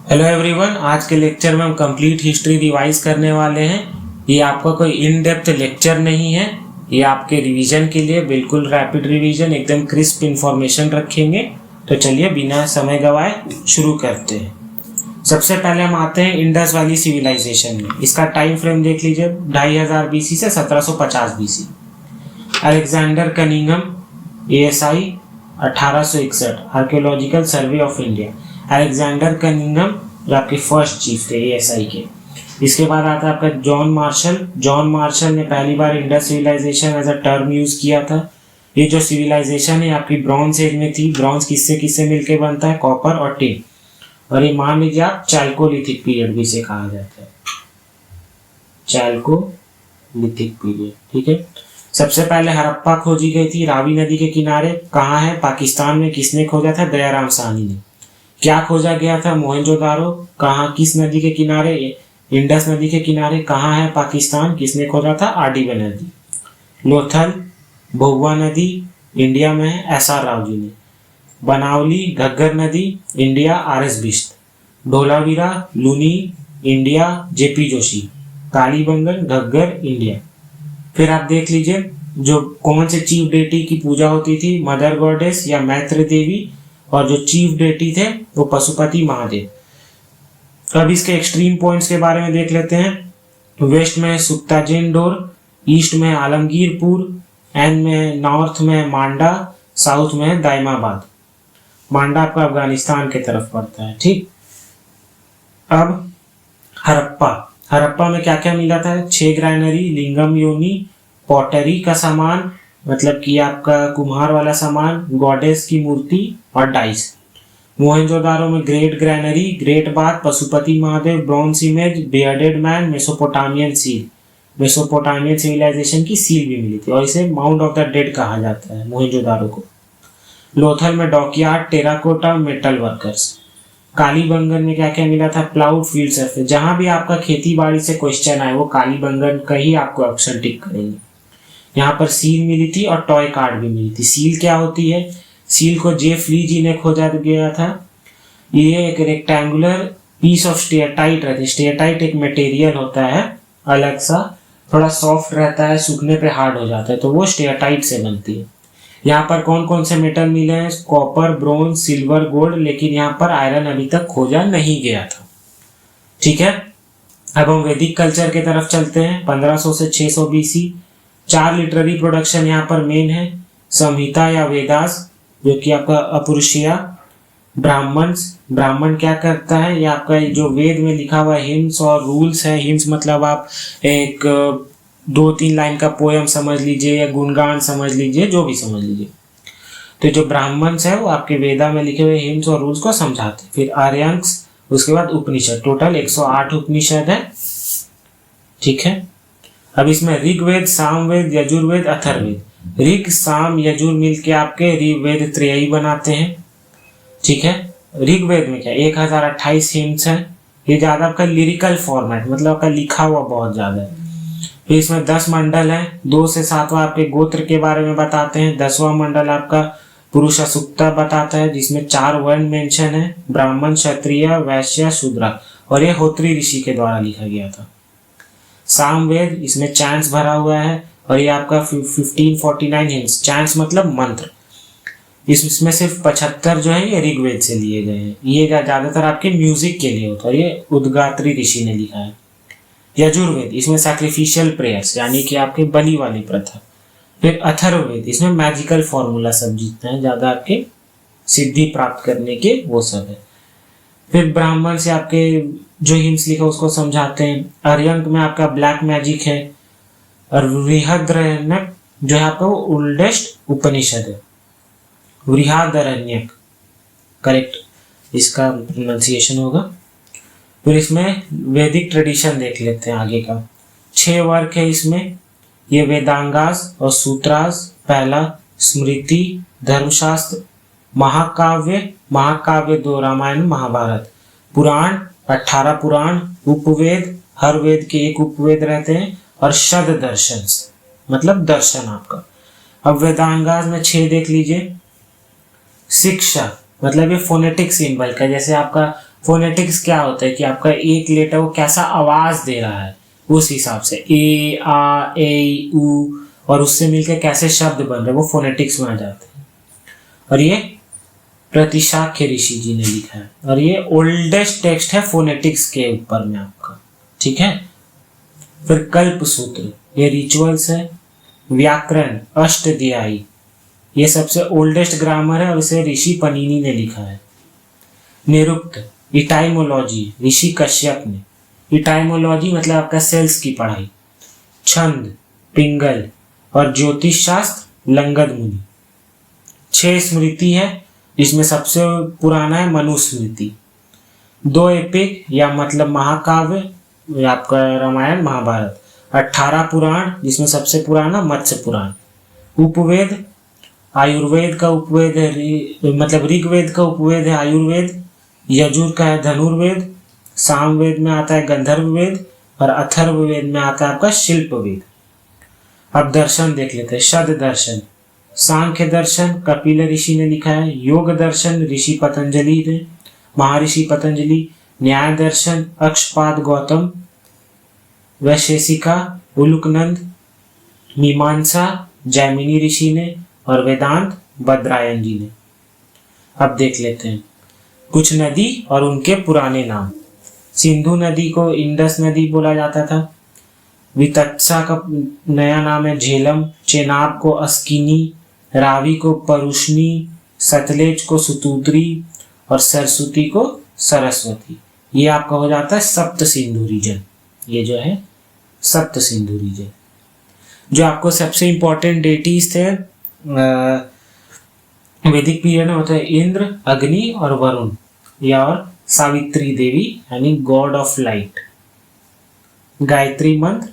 Hello everyone, आज के lecture में हम कंप्लीट हिस्ट्री रिवाइज करने वाले हैं। ये आपका कोई इन डेप्थ लेक्चर नहीं है, ये आपके रिवीजन के लिए बिल्कुल रैपिड रिवीजन, एकदम क्रिस्प इंफॉर्मेशन रखेंगे। तो चलिए बिना समय गवाए शुरू करते हैं। सबसे पहले हम आते हैं इंडस वैली सिविलाइजेशन में। इसका टाइम फ्रेम देख लीजिए, 2500 BC से 1750 BC। Alexander Cunningham, ASI 1861, archaeological survey of India. Alexander Cunningham जो आपके फर्स्ट चीफ थे ASI के। इसके बाद आता है आपका जॉन मार्शल। जॉन मार्शल ने पहली बार Indus civilisation as a term use किया था। ये जो सिविलाइजेशन है आपकी ब्रॉन्ज एज में थी। ब्रॉन्ज किससे किससे मिलकर बनता है? कॉपर और टिन। और ये मान लीजिए आप चैल्कोलिथिक पीरियड भी इसे कहा जाता है, चैल्कोलिथिक पीरियड। ठीक है। सबसे पहले हड़प्पा खोजी गई थी रावी नदी के किनारे। कहाँ है? पाकिस्तान में। किसने खोजा था? दयाराम साहनी ने। क्या खोजा गया था? मोहनजोदारो। कहाँ, किस नदी के किनारे? इंडस नदी के किनारे। कहाँ है? पाकिस्तान। किसने खोजा था? RD बनर्जी। लोथल, भोगवा नदी इंडिया में है, SR राव जी ने। बनावली, घग्गर नदी India, RS Bisht. Dholavira, Luni India, JP Joshi. Kalibangan, Ghaggar India. फिर आप देख लीजिए जो कौन से चीफ डेटी की पूजा होती थी, मदर गॉडेस या मैत्र देवी, और जो चीफ डेटी थे वो पशुपति महादेव। अब इसके एक्सट्रीम पॉइंट्स के बारे में देख लेते हैं। वेस्ट में सुक्ताजेन डोर, ईस्ट में आलमगीरपुर, एन में नॉर्थ में मांडा, साउथ में दाइमाबाद। मांडा आपका अफगानिस्तान के तरफ पड़ता है। ठीक। अब हड़प्पा में क्या क्या मिला था? 6 ग्रैनरी, लिंगम योनी, पॉटरी का सामान, मतलब कि आपका कुम्हार वाला सामान, गॉडेस की मूर्ति और डाइस। मोहनजोदारो में great granary, great bath, Pashupati Mahadev, bronze image, bearded man, Mesopotamian seal. Mesopotamian civilization की सील भी मिली थी और इसे माउंट ऑफ द डेड कहा जाता है मोहनजोदारो को। लोथल में dockyard, terracotta, metal workers. Kalibangan में क्या क्या मिला था? Ploughed field surface. जहां भी आपका खेती बाड़ी से क्वेश्चन आए वो कालीबंगन का ही आपको ऑप्शन टिक करेंगे। यहाँ पर सील मिली थी और टॉय कार्ड भी मिली थी। सील क्या होती है? सील को जेफ ली जी ने खोजा गया था। ये एक रेक्टेंगुलर पीस ऑफ स्टेटाइट रहती है। स्टेटाइट एक मटेरियल होता है अलग सा, थोड़ा सॉफ्ट रहता है, सूखने पे हार्ड हो जाता है, तो वो स्टेटाइट से बनती है। यहाँ पर कौन कौन से मेटल मिले हैं? कॉपर, ब्रोंज, सिल्वर, गोल्ड, लेकिन यहाँ पर आयरन अभी तक खोजा नहीं गया था। ठीक है। अब हम वैदिक कल्चर के तरफ चलते हैं। 1500 से 600 BC। 4 लिटरेरी प्रोडक्शन यहाँ पर मेन है। संहिता या वेदास जो कि आपका अपरुषिया। ब्राह्मण क्या करता है? ये आपका जो वेद में लिखा हुआ हिम्स और रूल्स है। हिम्स मतलब आप एक 2-3 लाइन का पोयम समझ लीजिए या गुणगान समझ लीजिए, जो भी समझ लीजिए। तो जो ब्राह्मण्स है वो आपके वेदा में लिखे हुए हिम्स और रूल्स को समझाते। फिर आर्यंस, उसके बाद उपनिषद। टोटल 108 उपनिषद है। ठीक है। अब इसमें ऋग्वेद, सामवेद, यजुर्वेद, अथर्ववेद। ऋग, साम, यजुर मिलके आपके ऋग्वेद त्रयी बनाते हैं। ठीक है। ऋग्वेद में क्या 1028 हिम्स है। ये ज्यादा आपका लिरिकल फॉर्मेट, मतलब आपका लिखा हुआ बहुत ज्यादा है। फिर इसमें 10 मंडल है। 2 से 7वां आपके गोत्र के बारे में बताते हैं। 10वां मंडल आपका पुरुष सूक्ता बताता है, जिसमें 4 वर्ण मेंशन है, ब्राह्मण, क्षत्रिय, वैश्य, शूद्र, और ये होत्री ऋषि के द्वारा लिखा गया था। सामवेद, इसमें चैंट्स भरा हुआ है और ये आपका 1549 हिम्स। चैंट्स मतलब मंत्र। इसमें सिर्फ 75 जो है ये ऋग्वेद से लिए गए हैं। ये ज्यादातर आपके म्यूजिक के लिए होता है, ये उद्गात्री ऋषि ने लिखा है। यजुर्वेद, इसमें सैक्रिफिशियल प्रेयर्स यानी कि आपके बलि वाली प्रथा। फिर अथर्ववेद, इसमें मैजिकल फॉर्मूला सब जितने हैं ज्यादा आपके सिद्धि प्राप्त करने के वो सब है। फिर ब्राह्मण से आपके जो हिम्स लिखा उसको समझाते हैं। अर्यंक में आपका ब्लैक मैजिक है। और बृहदारण्यक जो है आपका वो ओल्डेस्ट उपनिषद है। बृहदारण्यक करेक्ट इसका प्रोनाउंसिएशन होगा। फिर इसमें वैदिक ट्रेडिशन देख लेते हैं आगे का। 6 वर्क है इसमें। ये वेदांगास और सूत्रास। पहला स्मृति, धर्मशास्त्र, महाकाव्य 2 रामायण महाभारत। पुराण 18 पुराण। उपवेद, हर वेद के एक उपवेद रहते हैं। और शद दर्शन मतलब दर्शन आपका। अब वेदांगास में 6 देख लीजिए। शिक्षा मतलब ये फोनेटिक सिंबल का, जैसे आपका फोनेटिक्स क्या होता है कि आपका एक लेटर वो कैसा आवाज दे रहा है, उस हिसाब से ए आ ए उ, और उससे मिलकर कैसे शब्द बन रहे हैं, वो फोनेटिक्स में आ जाते हैं। और ये प्रतिशाख्य ऋषि जी ने लिखा है, और ये ओल्डेस्ट टेक्स्ट है फोनेटिक्स के ऊपर में आपका, ठीक है। फिर कल्प सूत्र, ये रिचुअल्स है। व्याकरण अष्टध्यायी, ये सबसे ओल्डेस्ट ग्रामर है और इसे ऋषि पनीनी ने लिखा है। निरुक्त इटाइमोलॉजी, ऋषि कश्यप ने। इटाइमोलॉजी मतलब आपका सेल्स की पढ़ाई। छंद पिंगल, और ज्योतिष शास्त्र लंगद मुनि। 6 स्मृति है, जिसमें सबसे पुराना है मनुस्मृति। 2 एपिक या मतलब महाकाव्य, आपका रामायण महाभारत। 18 पुराण, जिसमें सबसे पुराना मत्स्य पुराण। उपवेद, आयुर्वेद का उपवेद है, मतलब ऋग्वेद का उपवेद है आयुर्वेद। यजुर का है धनुर्वेद। सामवेद में आता है गंधर्व वेद, और अथर्ववेद में आता है आपका शिल्प वेद। अब दर्शन देख लेते हैं। शद दर्शन, सांख्य दर्शन कपिल ऋषि ने लिखा है। योग दर्शन ऋषि पतंजलि ने, महर्षि पतंजलि। न्याय दर्शन अक्षपाद गौतम। वैशेषिका उलुकनंद। मीमांसा जैमिनी ऋषि ने, और वेदांत बद्रायन जी ने। अब देख लेते हैं कुछ नदी और उनके पुराने नाम। सिंधु नदी को इंडस नदी बोला जाता था। वितत्सा का नया नाम है झेलम। चेनाब को अस्किनी। रावी को परुष्णी। सतलेज को सुतूद्री, और सरस्वती को सरस्वती। ये आपका हो जाता है सप्त सिंधु रीजन। ये जो है सप्त सिंधु रीजन। जो आपको सबसे इंपॉर्टेंट डेटीज थे वैदिक पीरियड में होता है इंद्र, अग्नि और वरुण, या और सावित्री देवी यानी गॉड ऑफ लाइट। गायत्री मंत्र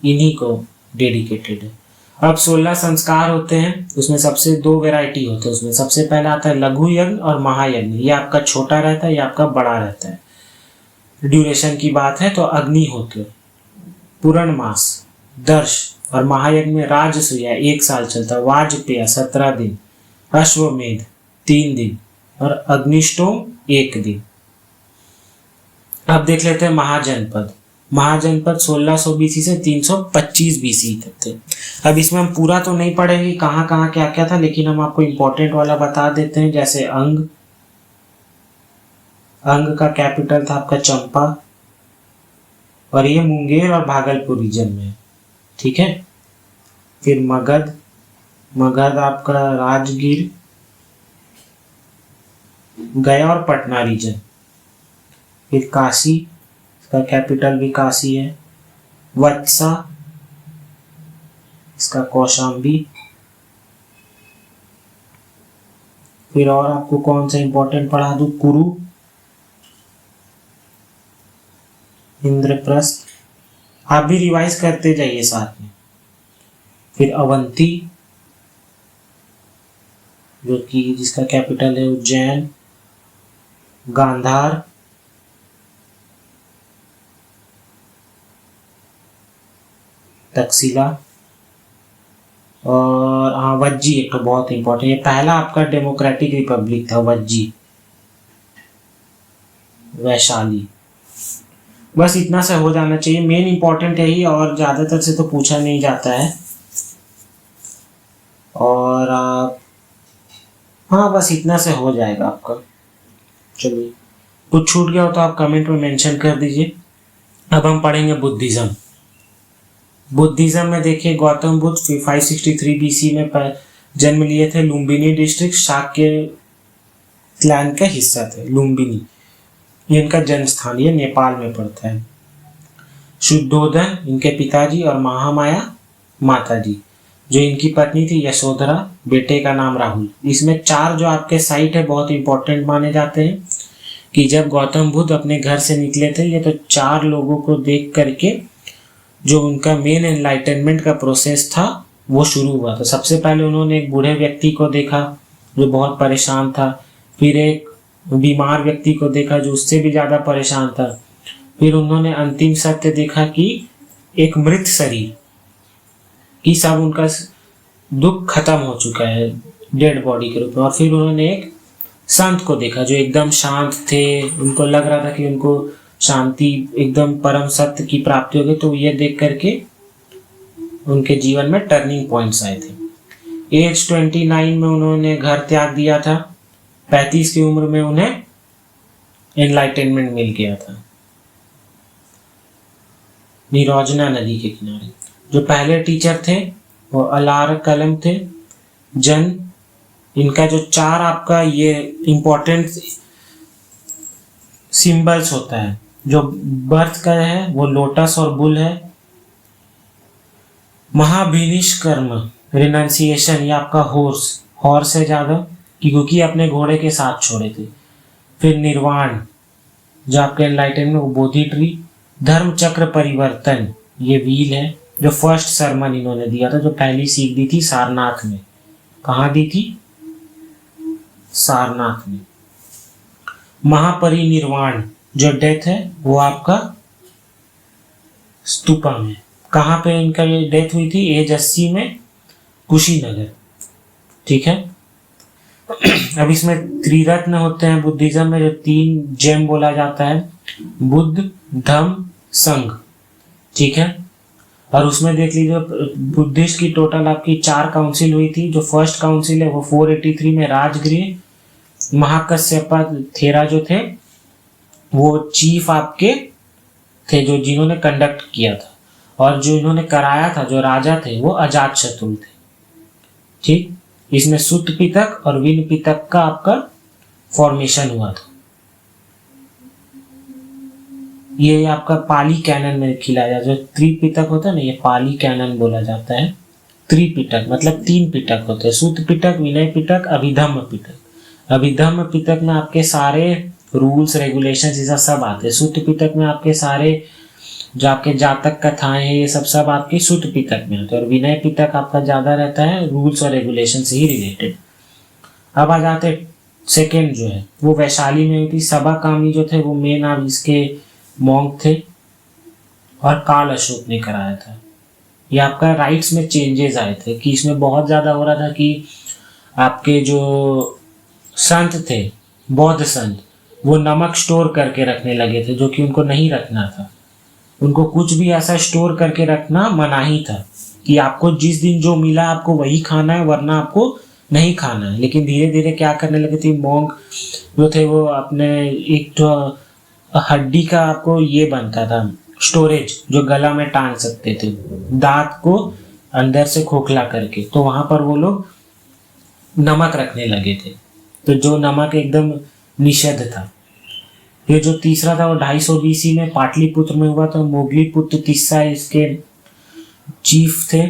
इन्हीं को डेडिकेटेड है। अब 16 संस्कार होते हैं, उसमें सबसे 2 वैरायटी होते हैं। उसमें सबसे पहला आता है लघु यज्ञ और महायज्ञ। ये आपका छोटा रहता है, ये आपका बड़ा रहता है। ड्यूरेशन की बात है तो अग्निहोत्र, पूर्णमास, दर्श, और महायज्ञ में राजसूया 1 साल चलता है। वाजपेय 17 दिन, अश्वमेध 3 दिन, और अग्निष्टोम 1 दिन। अब देख लेते हैं महाजनपद। महाजनपद 1600 बीसी से 325 बीसी तक थे। अब इसमें हम पूरा तो नहीं पढ़ेंगे कहाँ कहाँ क्या क्या था, लेकिन हम आपको इम्पोर्टेंट वाला बता देते हैं। जैसे अंग का कैपिटल था आपका चंपा, और ये मुंगेर और भागलपुर रीजन में, ठीक है। फिर मगध आपका राजगीर, गया और पटना रीजन। फिर काशी, इसका कैपिटल भी काशी है। वत्सा, इसका कौशाम्बी। फिर और आपको कौन सा इंपॉर्टेंट पढ़ा दूं, कुरु, इंद्रप्रस्थ। आप भी रिवाइज करते जाइए साथ में। फिर अवंती, जो कि जिसका कैपिटल है उज्जैन। गांधार, तक्षशिला, और हाँ वज्जी एक तो बहुत इंपॉर्टेंट। ये पहला आपका डेमोक्रेटिक रिपब्लिक था वज्जी, वैशाली। बस इतना से हो जाना चाहिए। मेन इंपॉर्टेंट यही, और ज़्यादातर से तो पूछा नहीं जाता है। और हाँ बस इतना से हो जाएगा आपका। चलिए, कुछ छूट गया हो तो आप कमेंट में मेंशन कर दीजिए। अब हम पढ़ेंगे बुद्धिज्म। बुद्धिज्म में देखिए गौतम बुद्ध 563 बीसी में जन्म लिए थे। लुम्बिनी डिस्ट्रिक्ट शाक्य क्लैन का हिस्सा थे। लुम्बिनी ये इनका जन्म स्थान, ये नेपाल में पड़ता है। शुद्धोधन इनके पिताजी, और महामाया माताजी। जो इनकी पत्नी थी यशोधरा, बेटे का नाम राहुल। इसमें 4 जो आपके साइट है बहुत इंपॉर्टेंट माने जाते हैं कि जब गौतम बुद्ध अपने घर से निकले थे ये, तो 4 लोगों को देख करके जो उनका मेन एनलाइटनमेंट का प्रोसेस था वो शुरू हुआ था। सबसे पहले उन्होंने एक बूढ़े व्यक्ति को देखा जो बहुत परेशान था। फिर एक बीमार व्यक्ति को देखा जो उससे भी ज़्यादा परेशान था। फिर उन्होंने अंतिम सत्य देखा कि एक मृत शरीर कि सब उनका दुख खत्म हो चुका है डेड बॉडी के रूप में। और फिर उन्होंने एक संत को देखा जो एकदम शांत थे, उनको लग रहा था कि उनको शांति एकदम परम सत्य की प्राप्ति होगी, तो ये देख करके उनके जीवन में टर्निंग पॉइंट्स आए थे। एज 29 में उन्होंने घर त्याग दिया था। 35 की उम्र में उन्हें एनलाइटनमेंट मिल गया था निरोजना नदी के किनारे। जो पहले टीचर थे वो अलार कलम थे। इनका जो 4 आपका ये इम्पोर्टेंट सिंबल्स होता है, जो बर्थ का है वो लोटस और बुल है। महाभिनिष्कर्म रिनाउंसिएशन, ये आपका हॉर्स है ज़्यादा, क्योंकि अपने घोड़े के साथ छोड़े थे। फिर निर्वाण जो आपके एनलाइटनमेंट, वो बोधि ट्री। धर्म चक्र परिवर्तन, ये व्हील है, जो फर्स्ट सरमन इन्होंने दिया था, जो पहली सीख दी थी सारनाथ में। कहाँ दी थी? सारनाथ में। महापरिनिर्वाण जो डेथ है वो आपका स्तूपा में। कहाँ पे इनका ये डेथ हुई थी? एज 80 में कुशीनगर। ठीक है। अब इसमें त्रिरत्न होते हैं बुद्धिज्म में, जो 3 जेम बोला जाता है, बुद्ध, धम्म, संघ। ठीक है। और उसमें देख लीजिए बुद्धिस्ट की टोटल आपकी 4 काउंसिल हुई थी। जो फर्स्ट काउंसिल है वो 483 में राजगृह। महाकश्यपा थेरा जो थे वो चीफ आपके थे, जो जिन्होंने कंडक्ट किया था, और जो इन्होंने कराया था, जो राजा थे, वो अजातशत्रु थे। ठीक। इसमें सुत पितक और विन पितक का आपका फॉर्मेशन हुआ था। ये आपका पाली कैनन में खिलाया जाता है। जो त्रिपिटक होता है ना, ये पाली कैनन बोला जाता है। त्रिपिटक मतलब 3 पिटक होते हैं, सुत पिटक, विनय पिटक, अभिधम्म पिटक। अभिधम्म पिटक में आपके सारे रूल्स रेगुलेशंस ये सब आते हैं। सुत पिटक में आपके सारे जो आपके जातक कथाएं हैं ये सब आपके सुत पिटक में होते हैं। और विनय पिटक आपका ज्यादा रहता है रूल्स और रेगुलेशन से ही रिलेटेड। अब आ जाते सेकेंड जो है वो वैशाली में हुई थी। सभा कामी जो थे वो मेन आप इसके मॉन्क थे, और काल अशोक ने कराया था। ये आपका राइट्स में चेंजेस आए थे कि इसमें बहुत ज़्यादा हो रहा था कि आपके जो संत थे, बौद्ध संत, वो नमक स्टोर करके रखने लगे थे, जो कि उनको नहीं रखना था। उनको कुछ भी ऐसा स्टोर करके रखना मनाही था कि आपको जिस दिन जो मिला आपको वही खाना है, वरना आपको नहीं खाना है। लेकिन धीरे धीरे क्या करने लगे थे मॉन्क जो थे, वो अपने एक तो हड्डी का आपको ये बनता था स्टोरेज, जो गला में टांग सकते थे दांत को अंदर से खोखला करके, तो वहां पर वो लोग नमक रखने लगे थे। तो जो नमक एकदम निषेध था। ये जो तीसरा था वो 250 BC में पाटलिपुत्र में हुआ था। मोगलीपुत्र तिस्सा इसके चीफ थे,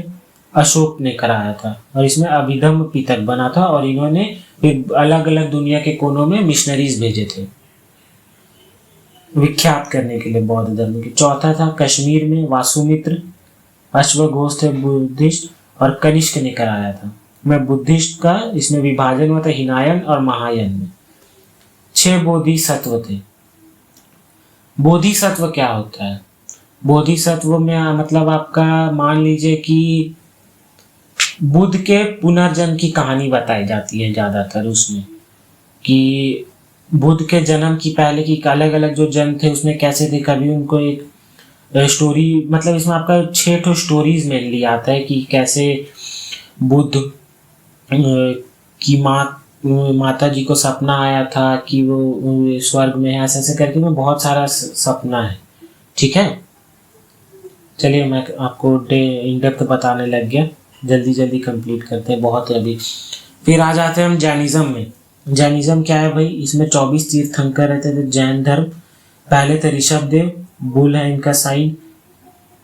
अशोक ने कराया था, और इसमें अभिधम्म पिटक बना था। और इन्होंने फिर अलग अलग दुनिया के कोनों में मिशनरीज भेजे थे विख्यात करने के लिए बौद्ध धर्म की। चौथा था कश्मीर में वासुमित्र, अश्वघोष थे बुद्धिस्ट, और कनिष्क ने कराया था। मैं बुद्धिस्ट का इसमें विभाजन हुआ था हिनायन और महायान में। 6 बोधिसत्व थे। बोधिसत्व क्या होता है? बोधिसत्व में मतलब आपका मान लीजिए कि बुद्ध के पुनर्जन्म की कहानी बताई जाती है ज्यादातर उसमें, कि बुद्ध के जन्म की पहले की अलग अलग जो जन्म थे उसमें कैसे थे। कभी उनको एक स्टोरी, मतलब इसमें आपका 6 स्टोरीज मेनली आता है कि कैसे बुद्ध की माता जी को सपना आया था कि वो स्वर्ग में है, ऐसे ऐसे करके में बहुत सारा सपना है। ठीक है। चलिए मैं आपको इन डेप्थ बताने लग गया, जल्दी जल्दी कंप्लीट करते हैं, बहुत है अभी। फिर आ जाते हैं हम जैनिज्म में। जैनिज्म क्या है भाई? इसमें 24 तीर्थंकर रहते थे। जैन धर्म पहले थे ऋषभदेव, बुल है इनका साइन।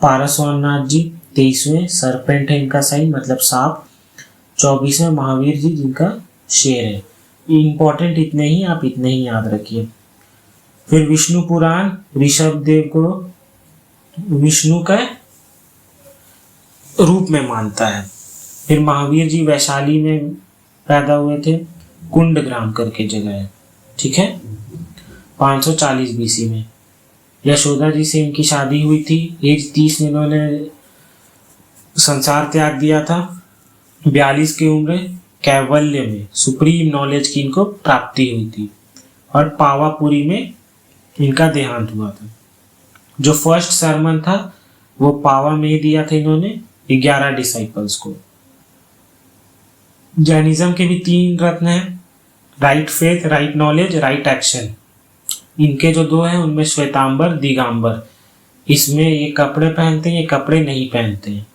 पारसवानाथ जी 23वें, सरपेंट है इनका साइन मतलब सांप। 24वें महावीर जी जिनका शेर है। इंपॉर्टेंट इतने ही, आप इतने ही याद रखिए। फिर विष्णु पुराण ऋषभदेव को विष्णु का रूप में मानता है। फिर महावीर जी वैशाली में पैदा हुए थे, कुंडग्राम करके जगह है। ठीक है। 540 BC में यशोदा जी से इनकी शादी हुई थी। एज 30 में इन्होंने संसार त्याग दिया था। 42 की उम्र कैवल्य में, सुप्रीम नॉलेज की इनको प्राप्ति हुई थी, और पावापुरी में इनका देहांत हुआ था। जो फर्स्ट सरमन था वो पावा में ही दिया था इन्होंने 11 डिसाइपल्स को। जैनिज्म के भी 3 रत्न हैं, right faith, right knowledge, right action. इनके जो 2 हैं उनमें श्वेतांबर, दिगंबर, इसमें ये कपड़े पहनते हैं, ये कपड़े नहीं पहनते हैं।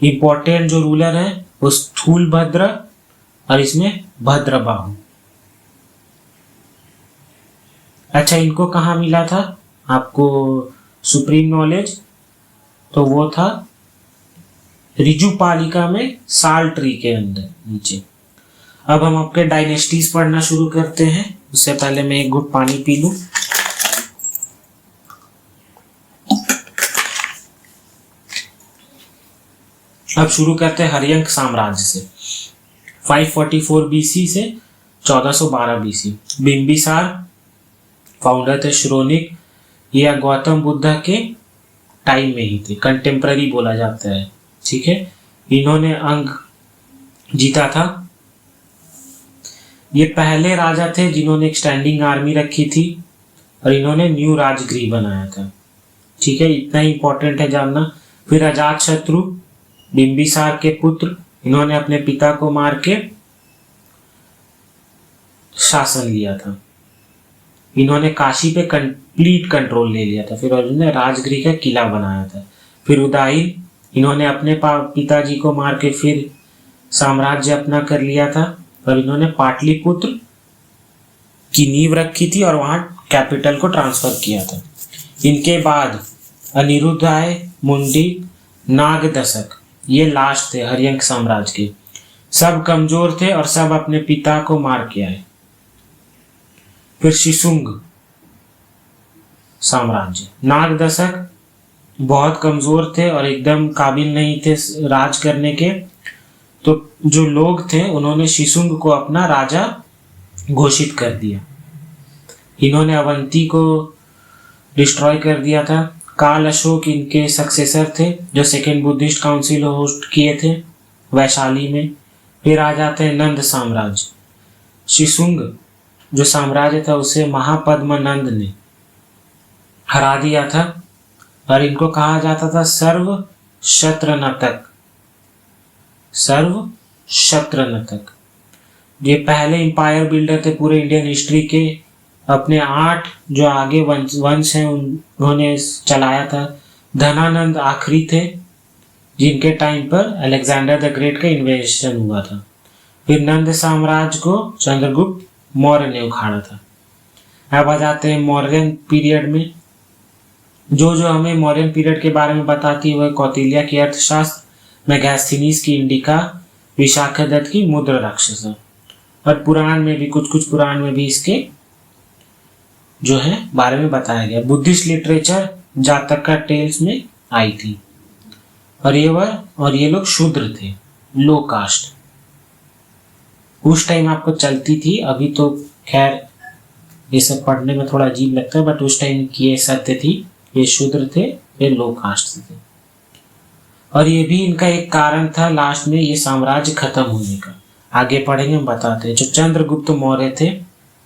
इंपॉर्टेंट जो रूलर है वो स्थूल भद्र, और इसमें भद्रबाहु। अच्छा, इनको कहाँ मिला था आपको सुप्रीम नॉलेज? तो वो था रिजुपालिका में, साल ट्री के अंदर नीचे। अब हम आपके डायनेस्टीज पढ़ना शुरू करते हैं। उससे पहले मैं एक घुट पानी पी लूं। अब शुरू करते हैं हर्यंक साम्राज्य से। 544 बीसी से 1412 बीसी। बिंबिसार फाउंडर थे श्रोनिक, या गौतम बुद्ध के टाइम में ही थे, कंटेम्प्ररी बोला जाता है। ठीक है, इन्होंने अंग जीता था। ये पहले राजा थे जिन्होंने एक स्टैंडिंग आर्मी रखी थी, और इन्होंने न्यू राजगृह बनाया था। ठीक है, इतना ही इंपॉर्टेंट है जानना। फिर अजात शत्रु, बिंबिसार के पुत्र, इन्होंने अपने पिता को मार के शासन लिया था। इन्होंने काशी पे कंप्लीट कंट्रोल ले लिया था। फिर उन्होंने राजगृह का किला बनाया था। फिर उदाईन, इन्होंने अपने पिताजी को मार के फिर साम्राज्य अपना कर लिया था, और इन्होंने पाटलिपुत्र की नींव रखी थी और वहां कैपिटल को ट्रांसफर किया था। इनके बाद अनिरुद्ध आए, मुंडी, नागदशक, ये लास्ट थे हर्यंक साम्राज्य के। सब कमजोर थे और सब अपने पिता को मार के आए। फिर शिशुंग साम्राज्य, नागदशक बहुत कमजोर थे और एकदम काबिल नहीं थे राज करने के, तो जो लोग थे उन्होंने शिशुंग को अपना राजा घोषित कर दिया। इन्होंने अवंती को डिस्ट्रॉय कर दिया था। काल अशोक इनके सक्सेसर थे, जो सेकेंड बुद्धिस्ट काउंसिल होस्ट किए थे वैशाली में। फिर आ जाते हैं नंद साम्राज्य। शिशुंग जो साम्राज्य था उसे महापद्मनंद ने हरा दिया था, और इनको कहा जाता था सर्व शत्रनतक। सर्व शत्रनतक, ये पहले इंपायर बिल्डर थे पूरे इंडियन हिस्ट्री के। अपने 8 जो आगे वंश हैं उन्होंने चलाया था। धनानंद आखिरी थे जिनके टाइम पर अलेक्जेंडर द ग्रेट का इन्वेशन हुआ था। फिर नंद साम्राज्य को चंद्रगुप्त मौर्य ने उखाड़ा था। अब आ जाते हैं मौर्यन पीरियड में। जो हमें मौर्यन पीरियड के बारे में बताती है वह कौटिल्य की अर्थशास्त्र, मेगास्थनीज की इंडिका, विशाखदत्त की मुद्र राक्षस। और पुराण में भी कुछ पुराण में भी इसके जो है बारे में बताया गया। बुद्धिस्ट लिटरेचर जातक का टेल्स में आई थी, और ये लोग शूद्र थे, लो कास्ट। उस टाइम आपको चलती थी, अभी तो खैर ये सब पढ़ने में थोड़ा अजीब लगता है, बट उस टाइम की ये सत्य थी। ये शूद्र थे, ये लो कास्ट थे, और ये भी इनका एक कारण था लास्ट में ये साम्राज्य खत्म होने का। आगे पढ़ेंगे, हम बताते हैं। जो चंद्रगुप्त मौर्य थे,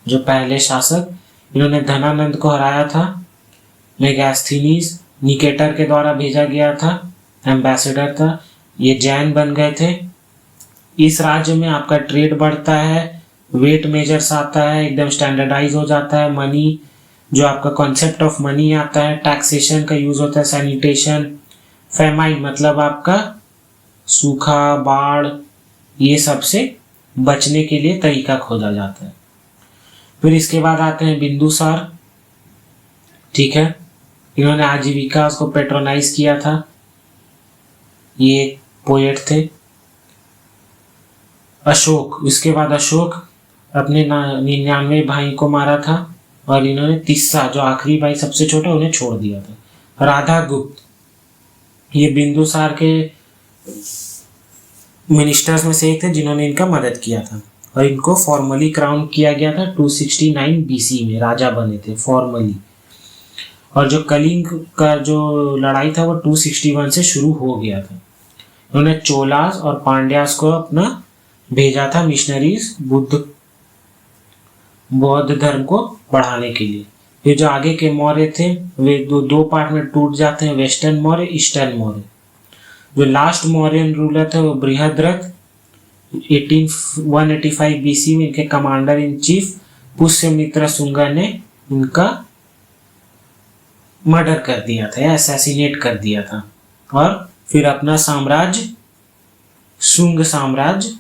जो पहले शासक, इन्होंने धनानंद को हराया था। मेगास्थनीज निकेटर के द्वारा भेजा गया था, एम्बेसडर था। ये जैन बन गए थे। इस राज्य में आपका ट्रेड बढ़ता है, वेट मेजर्स आता है, एकदम स्टैंडर्डाइज हो जाता है। मनी, जो आपका कॉन्सेप्ट ऑफ मनी आता है, टैक्सेशन का यूज होता है, सैनिटेशन, फेमाइन मतलब आपका सूखा, बाढ़, ये सब से बचने के लिए तरीका खोजा जाता है। फिर इसके बाद आते हैं बिंदुसार। ठीक है, इन्होंने आजीविका को पेट्रोनाइज किया था। ये पोएट थे। अशोक, इसके बाद अशोक अपने 99 भाई को मारा था, और इन्होंने तिस्सा जो आखिरी भाई सबसे छोटा उन्हें छोड़ दिया था। राधा गुप्त, ये बिंदुसार के मिनिस्टर्स में से एक थे जिन्होंने इनका मदद किया था, और इनको फॉर्मली क्राउन किया गया था 269 बीसी में, राजा बने थे फॉर्मली। और जो कलिंग का जो लड़ाई था वो 261 से शुरू हो गया था। उन्होंने चोलास और पांड्यास को अपना भेजा था मिशनरीज बौद्ध धर्म को बढ़ाने के लिए। ये जो आगे के मौर्य थे वे दो पार्ट में टूट जाते हैं, वेस्टर्न मौर्य, ईस्टर्न मौर्य। जो लास्ट मौर्यन रूलर थे वो बृहद्रथ 185 BC में इनके commander in chief Pushyamitra Shunga ने इनका मर्डर कर दिया था या असैसिनेट कर दिया था और फिर अपना साम्राज्य शुंग साम्राज्य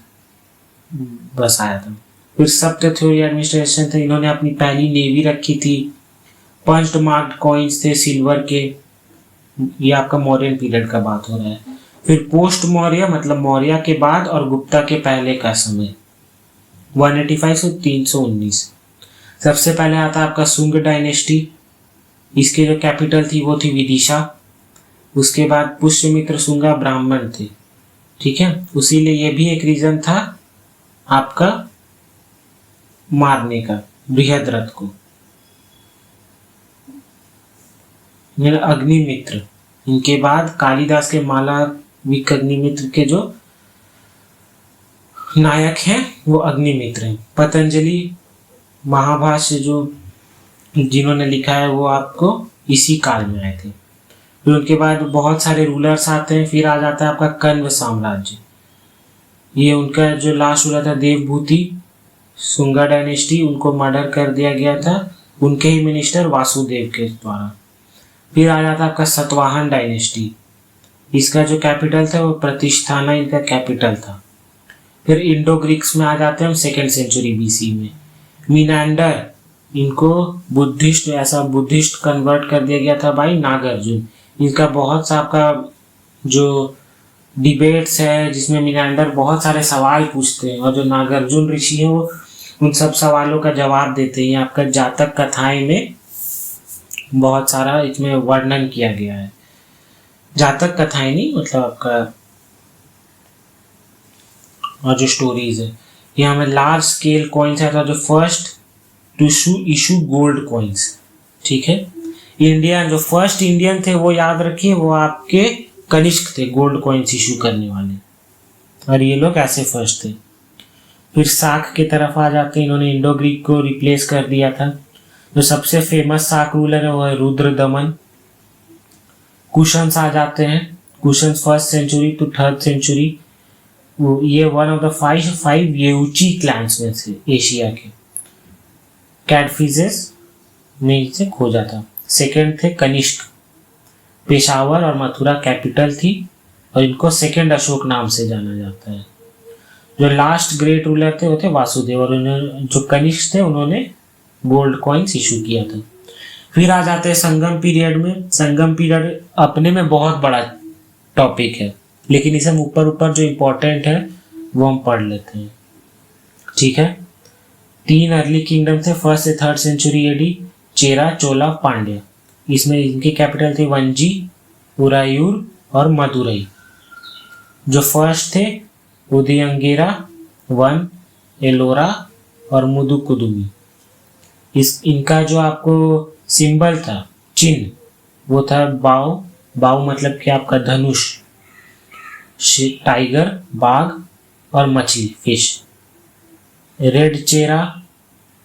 बसाया था। फिर सप्त थ्योरी एडमिनिस्ट्रेशन थे, इन्होंने अपनी पहली नेवी रखी थी। पंच्ड मार्क्ड कॉइन्स थे सिल्वर के। ये आपका मौर्यन पीरियड का बात हो रहा है। फिर पोस्ट मौर्य मतलब मौर्य के बाद और गुप्ता के पहले का समय 185 से 319। सबसे पहले आता आपका शुंग डायनेस्टी। इसके जो कैपिटल थी वो थी विदिशा। उसके बाद पुष्यमित्र शुंगा ब्राह्मण थे, ठीक है। उसीलिए ये भी एक रीजन था आपका मारने का बृहद्रथ को। अग्निमित्र, इनके बाद कालिदास के मालविक अग्निमित्र के जो नायक हैं वो अग्निमित्र हैं। पतंजलि महाभाष्य जो जिन्होंने लिखा है वो आपको इसी काल में आए थे। फिर उनके बाद बहुत सारे रूलर्स आते हैं। फिर आ जाता है आपका कण्व साम्राज्य। ये उनका जो लास्ट रूलर था देवभूति शुंगा डायनेस्टी, उनको मर्डर कर दिया गया था उनके ही मिनिस्टर वासुदेव के द्वारा। फिर आ जाता है आपका सतवाहन डायनेस्टी। इसका जो कैपिटल था वो प्रतिष्ठाना इनका कैपिटल था। फिर इंडो ग्रीक्स में आ जाते हैं हम 2nd सेंचुरी BC में। मीनांडर, इनको बुद्धिस्ट कन्वर्ट कर दिया गया था बाई नागार्जुन। इनका बहुत सा आपका जो डिबेट्स है जिसमें मीनांडर बहुत सारे सवाल पूछते हैं और जो नागार्जुन ऋषि हैं वो उन सब सवालों का जवाब देते हैं। आपका जातक कथाएं में बहुत सारा इसमें वर्णन किया गया है। जातक कथाएं नहीं मतलब आपका और जो स्टोरीज है। यहाँ में लार्ज स्केल कॉइन्स है जो first to issue gold coins, ठीक है। इंडिया जो फर्स्ट इंडियन थे वो याद रखिए वो आपके कनिष्क थे गोल्ड कॉइन्स इशू करने वाले, और ये लोग ऐसे फर्स्ट थे। फिर साक की तरफ आ जाते हैं, इन्होंने इंडो ग्रीक को रिप्लेस कर दिया था। जो सबसे फेमस साक रूलर है वो है रुद्रदमन। कुशन्स आ जाते हैं, Kushans 1st century to 3rd century. ये one of the five Yuezhi clans में से एशिया के। कैडफिजेस में से खोजा था। सेकेंड थे कनिष्क, पेशावर और मथुरा कैपिटल थी और इनको 2nd अशोक नाम से जाना जाता है। जो लास्ट ग्रेट रूलर थे वो थे वासुदेव और उन्होंने जो कनिष्क थे उन्होंने गोल्ड कॉइन्स इशू किया था। फिर आ जाते हैं संगम पीरियड में। संगम पीरियड अपने में बहुत बड़ा टॉपिक है लेकिन इसे हम ऊपर जो इम्पोर्टेंट है वो हम पढ़ लेते हैं, ठीक है। 3 अर्ली किंगडम थे 1st से 3rd सेंचुरी AD, चेरा, चोला, पांड्या। इसमें इनकी कैपिटल थी वंजी, उरायूर और मदुरई। जो फर्स्ट थे उदयंगिरा, वन, एलोरा और मुदुकुदुमी। इनका जो आपको सिंबल था चिन्ह वो था बाव। बाव मतलब कि आपका धनुष, टाइगर बाघ और मछली फिश। रेड चेरा,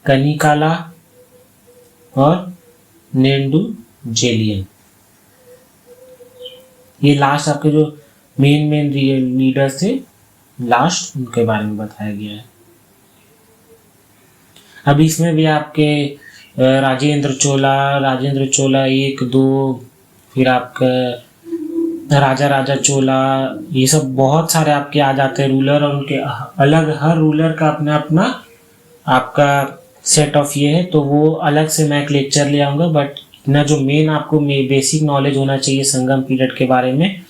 कनिकाला और नेंडू जेलियन। ये लास्ट आपके जो मेन लीडर्स थे लास्ट उनके बारे में बताया गया है। अब इसमें भी आपके राजेंद्र चोला 1, 2, फिर आपका राजा चोला, ये सब बहुत सारे आपके आ जाते हैं रूलर और उनके अलग हर रूलर का अपना आपका सेट ऑफ ये है। तो वो अलग से मैं एक लेक्चर ले आऊँगा, बट इतना जो मेन आपको बेसिक नॉलेज होना चाहिए संगम पीरियड के बारे में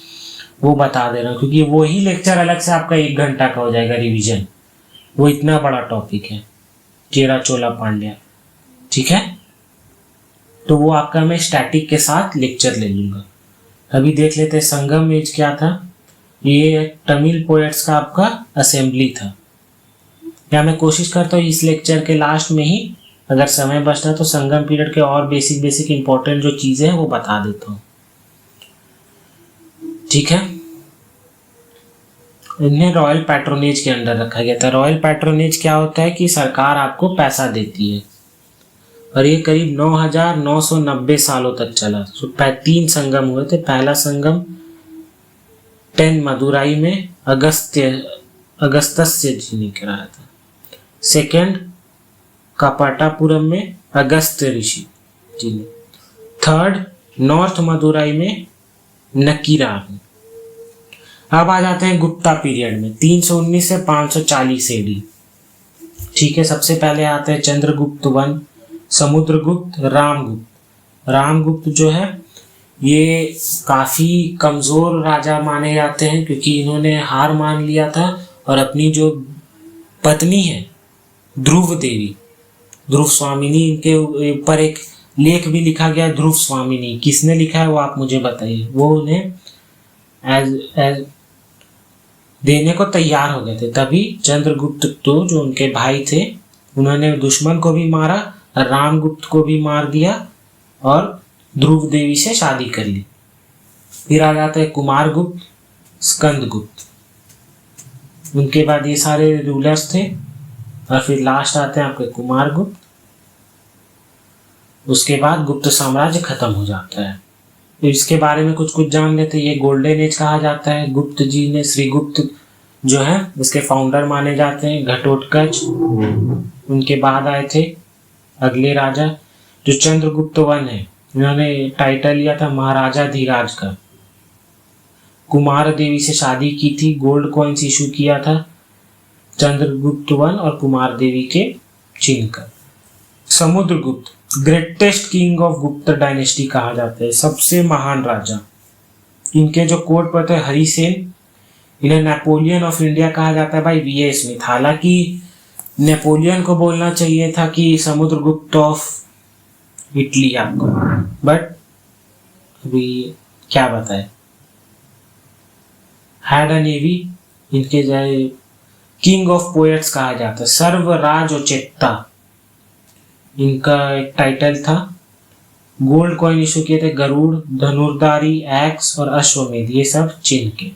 वो बता दे रहा हूँ, क्योंकि वही लेक्चर अलग से आपका 1 घंटा का हो जाएगा रिवीजन। वो इतना बड़ा टॉपिक है चेरा चोला पांड्या, ठीक है। तो वो आपका मैं स्टैटिक के साथ लेक्चर ले लूँगा। अभी देख लेते हैं संगम एज क्या था। ये तमिल पोएट्स का आपका असेंबली था। या मैं कोशिश करता हूँ इस लेक्चर के लास्ट में ही अगर समय बचता तो संगम पीरियड के और बेसिक इंपॉर्टेंट जो चीज़ें हैं वो बता देता हूँ, ठीक है। इन्हें रॉयल पैट्रोनेज के अंडर रखा गया था। रॉयल पैट्रोनेज क्या होता है कि सरकार आपको पैसा देती है, और ये करीब 9,990 सालों तक चला। 3 संगम हुए थे। पहला संगम 10 मदुराई में अगस्त्य जी ने कराया था। सेकंड कपाटापुरम में अगस्त्य ऋषि जी ने। थर्ड नॉर्थ मदुराई में नकीरा में। अब आ जाते हैं गुप्ता पीरियड में, 319 से 540 एडी। ठीक है, सबसे पहले आते हैं चंद्रगुप्त वन, समुद्रगुप्त, रामगुप्त। रामगुप्त जो है ये काफी कमजोर राजा माने जाते हैं, क्योंकि इन्होंने हार मान लिया था और अपनी जो पत्नी है ध्रुव देवी, ध्रुव स्वामिनी, इनके ऊपर एक लेख भी लिखा गया ध्रुव स्वामिनी। किसने लिखा है वो आप मुझे बताइए। वो उन्हें एज देने को तैयार हो गए थे। तभी चंद्रगुप्त तो जो उनके भाई थे, उन्होंने दुश्मन को भी मारा, रामगुप्त को भी मार दिया और ध्रुव देवी से शादी कर ली। फिर आ जाते हैं कुमारगुप्त, स्कंदगुप्त। उनके बाद ये सारे रूलर्स थे, और फिर लास्ट आते हैं आपके कुमारगुप्त। उसके बाद गुप्त साम्राज्य खत्म हो जाता है। तो इसके बारे में कुछ कुछ जान लेते हैं। ये गोल्डन एज कहा जाता है। गुप्त जी ने, श्रीगुप्त जो है इसके फाउंडर माने जाते हैं, घटोत्कच। उनके बाद आए थे अगले राजा जो चंद्रगुप्त वन है, इन्होंने टाइटल लिया था महाराजा धीराज का। कुमार देवी से शादी की थी, गोल्ड कॉइन्स इशू किया था चंद्रगुप्त वन और कुमार देवी के चिन्ह का। समुद्रगुप्त ग्रेटेस्ट किंग ऑफ गुप्त डायनेस्टी कहा जाता है, सबसे महान राजा। इनके जो कोट पर थे हरिसेन, इन्हें नेपोलियन ऑफ इंडिया कहा जाता है भाई वीए स्मिथ। हालांकि नेपोलियन को बोलना चाहिए था कि समुद्रगुप्त ऑफ इटली आपको, बट अभी क्या बताए। हैड अ नेवी, इनके जाए किंग ऑफ पोएट्स कहा जाता है। सर्वराज चेत्ता इनका एक टाइटल था। गोल्ड कॉइन इशू किए थे गरुड़, धनुर्धारी, एक्स और अश्वमेध, ये सब चिन्ह के।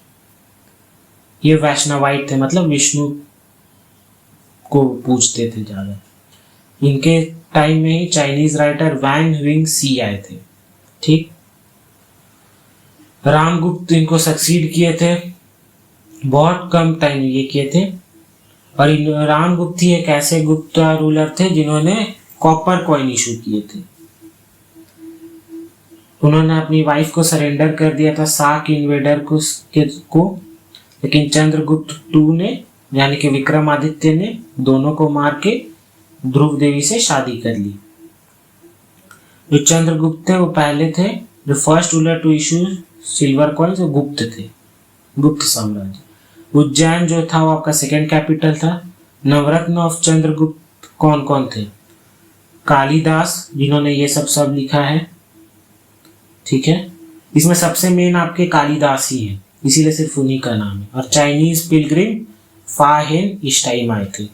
ये वैष्णवाइट थे, मतलब विष्णु को पूजते थे ज्यादा। इनके टाइम में ही चाइनीज राइटर वैंग ह्विंग सी आए थे। ठीक, रामगुप्त इनको सक्सीड किए थे, बहुत कम टाइम ये किए थे। और रामगुप्त ही एक ऐसे गुप्त रूलर थे जिन्होंने कॉपर कॉइन इशू किए थे। उन्होंने अपनी वाइफ को सरेंडर कर दिया था साक इन्वेडर को, लेकिन चंद्रगुप्त टू ने यानी कि विक्रमादित्य ने दोनों को मार के ध्रुव देवी से शादी कर ली। जो चंद्रगुप्त थे वो पहले थे जो first ruler to issue silver coins, वो गुप्त थे, गुप्त साम्राज्य। उज्जैन जो था वो आपका सेकेंड कैपिटल था। नवरत्न ऑफ चंद्रगुप्त कौन कौन थे? कालिदास, जिन्होंने ये सब लिखा है। ठीक है, इसमें सबसे मेन आपके कालिदास ही है, इसीलिए सिर्फ उन्हीं का नाम है। और चाइनीज पिलग्रिम फा हेन इस टाइम आए थे।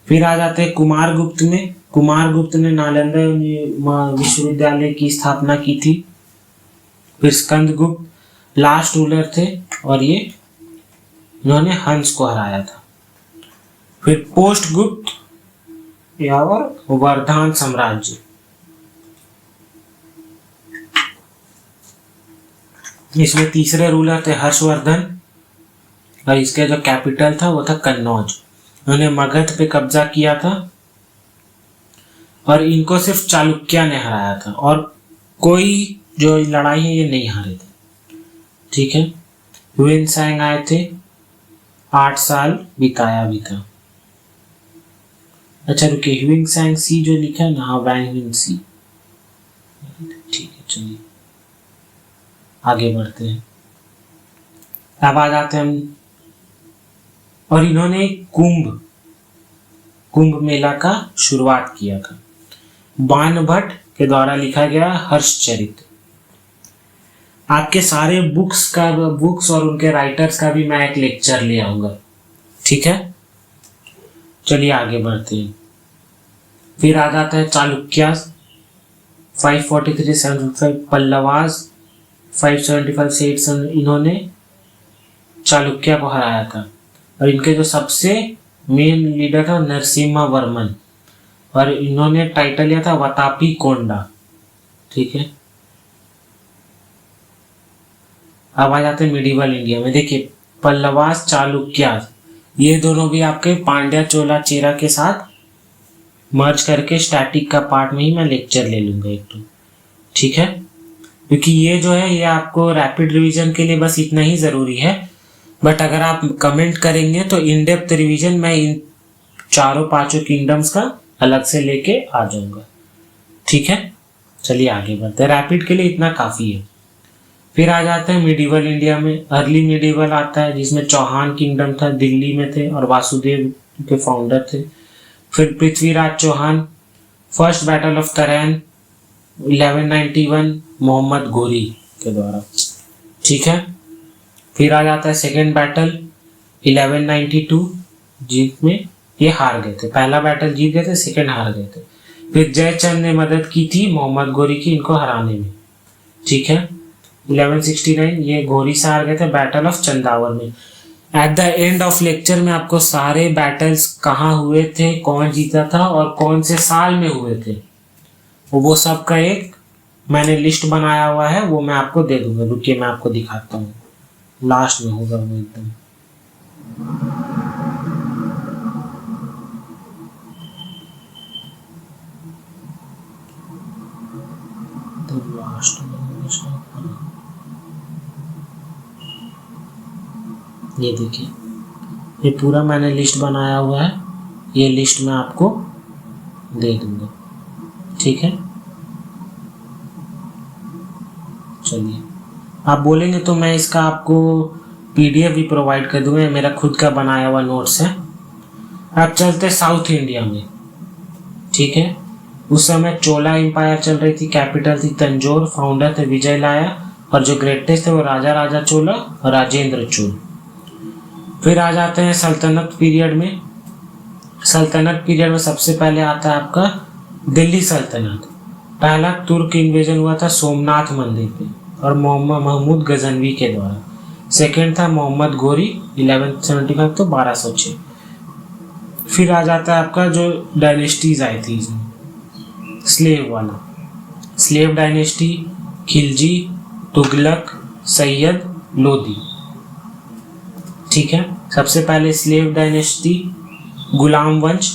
फिर आ जाते हैं कुमारगुप्त में। कुमारगुप्त ने नालंदा विश्वविद्यालय की स्थापना की थी। फिर स्कंदगुप्त लास्ट रूलर थे और ये इन्होंने हंस को हराया था। फिर पोस्टगुप्त और वर्धमान साम्राज्य। इसमें तीसरे रूलर थे हर्षवर्धन और इसके जो कैपिटल था वो था कन्नौज। उन्होंने मगध पे कब्जा किया था और इनको सिर्फ चालुक्य ने हराया था और कोई जो लड़ाई है ये नहीं हारे थे। ठीक है, ह्वेनसांग आए थे, 8 साल बिताया भी था। अच्छा रुकिए, ह्वेनसांग सी जो लिखा है ना, हाँ वैंग सी। ठीक है, चलिए आगे बढ़ते हैं। अब आ जाते हैं हम, और इन्होंने कुंभ मेला का शुरुआत किया था। बाणभट्ट के द्वारा लिखा गया हर्षचरित। आपके सारे बुक्स और उनके राइटर्स का भी मैं एक लेक्चर ले आऊंगा। ठीक है, चलिए आगे बढ़ते हैं। फिर आ जाता है चालुक्य 543 से 755, पल्लवास 575 से 800। इन्होंने चालुक्य को हराया था। और इनके जो सबसे मेन लीडर था नरसिम्हा वर्मन, और इन्होंने टाइटल लिया था वतापी कोंडा। ठीक है, अब आ जाते हैं मिडिवल इंडिया में। देखिए पल्लवास चालुक्यास, ये दोनों भी आपके पांड्या चोला चेरा के साथ मर्ज करके स्टैटिक का पार्ट में ही मैं लेक्चर ले लूंगा एक तो। ठीक है, क्योंकि ये जो है ये आपको रैपिड रिवीजन के लिए बस इतना ही जरूरी है, बट अगर आप कमेंट करेंगे तो इन डेप्थ रिवीजन मैं इन चारों पांचों किंगडम्स का अलग से लेके आ जाऊंगा। ठीक है, चलिए आगे बढ़ते हैं। रैपिड के लिए इतना काफी है। फिर आ जाते हैं मिडिवल इंडिया में। अर्ली मिडिवल आता है जिसमें चौहान किंगडम था, दिल्ली में थे और वासुदेव के फाउंडर थे। फिर Prithviraj Chauhan, first battle of Tarain 1191 Mohammad Ghori के द्वारा। ठीक है, फिर आ जाता है सेकेंड बैटल 1192 जिसमें ये हार गए थे। पहला बैटल जीत गए थे, सेकेंड हार गए थे। फिर जयचंद ने मदद की थी मोहम्मद घोरी की इनको हराने में। ठीक है, 1169 ये घोरी से हार गए थे बैटल ऑफ चंदावर में। At the end of lecture में आपको सारे बैटल्स कहाँ हुए थे, कौन जीता था और कौन से साल में हुए थे, वो सब का एक मैंने लिस्ट बनाया हुआ है, वो मैं आपको दे दूंगा। रुकिए मैं आपको दिखाता हूँ, लास्ट में होगा वो एकदम। तो लास्ट में ये देखिए, ये पूरा मैंने लिस्ट बनाया हुआ है, ये लिस्ट मैं आपको दे दूंगा। ठीक है, चलिए आप बोलेंगे तो मैं इसका आपको पीडीएफ भी प्रोवाइड कर दूंगा, मेरा खुद का बनाया हुआ नोट्स है। अब चलते साउथ इंडिया में। ठीक है, उस समय चोला एम्पायर चल रही थी, कैपिटल थी तंजौर, फाउंडर थे विजय लाया और जो ग्रेटेस्ट थे वो राजा राजा चोला और राजेंद्र चोल। फिर आ जाते हैं सल्तनत पीरियड में। सल्तनत पीरियड में सबसे पहले आता है आपका दिल्ली सल्तनत। पहला तुर्क इन्वेजन हुआ था सोमनाथ मंदिर पे और मोहम्मद महमूद गजनवी के द्वारा। सेकेंड था मोहम्मद घोरी 1175 तो 1206। फिर आ जाता है आपका जो डायनेस्टीज आई थी इसमें, स्लेव वाला, स्लेव डायनेस्टी, खिलजी, तुगलक, सैयद, लोधी। ठीक है, सबसे पहले स्लेव डायनेस्टी गुलाम वंश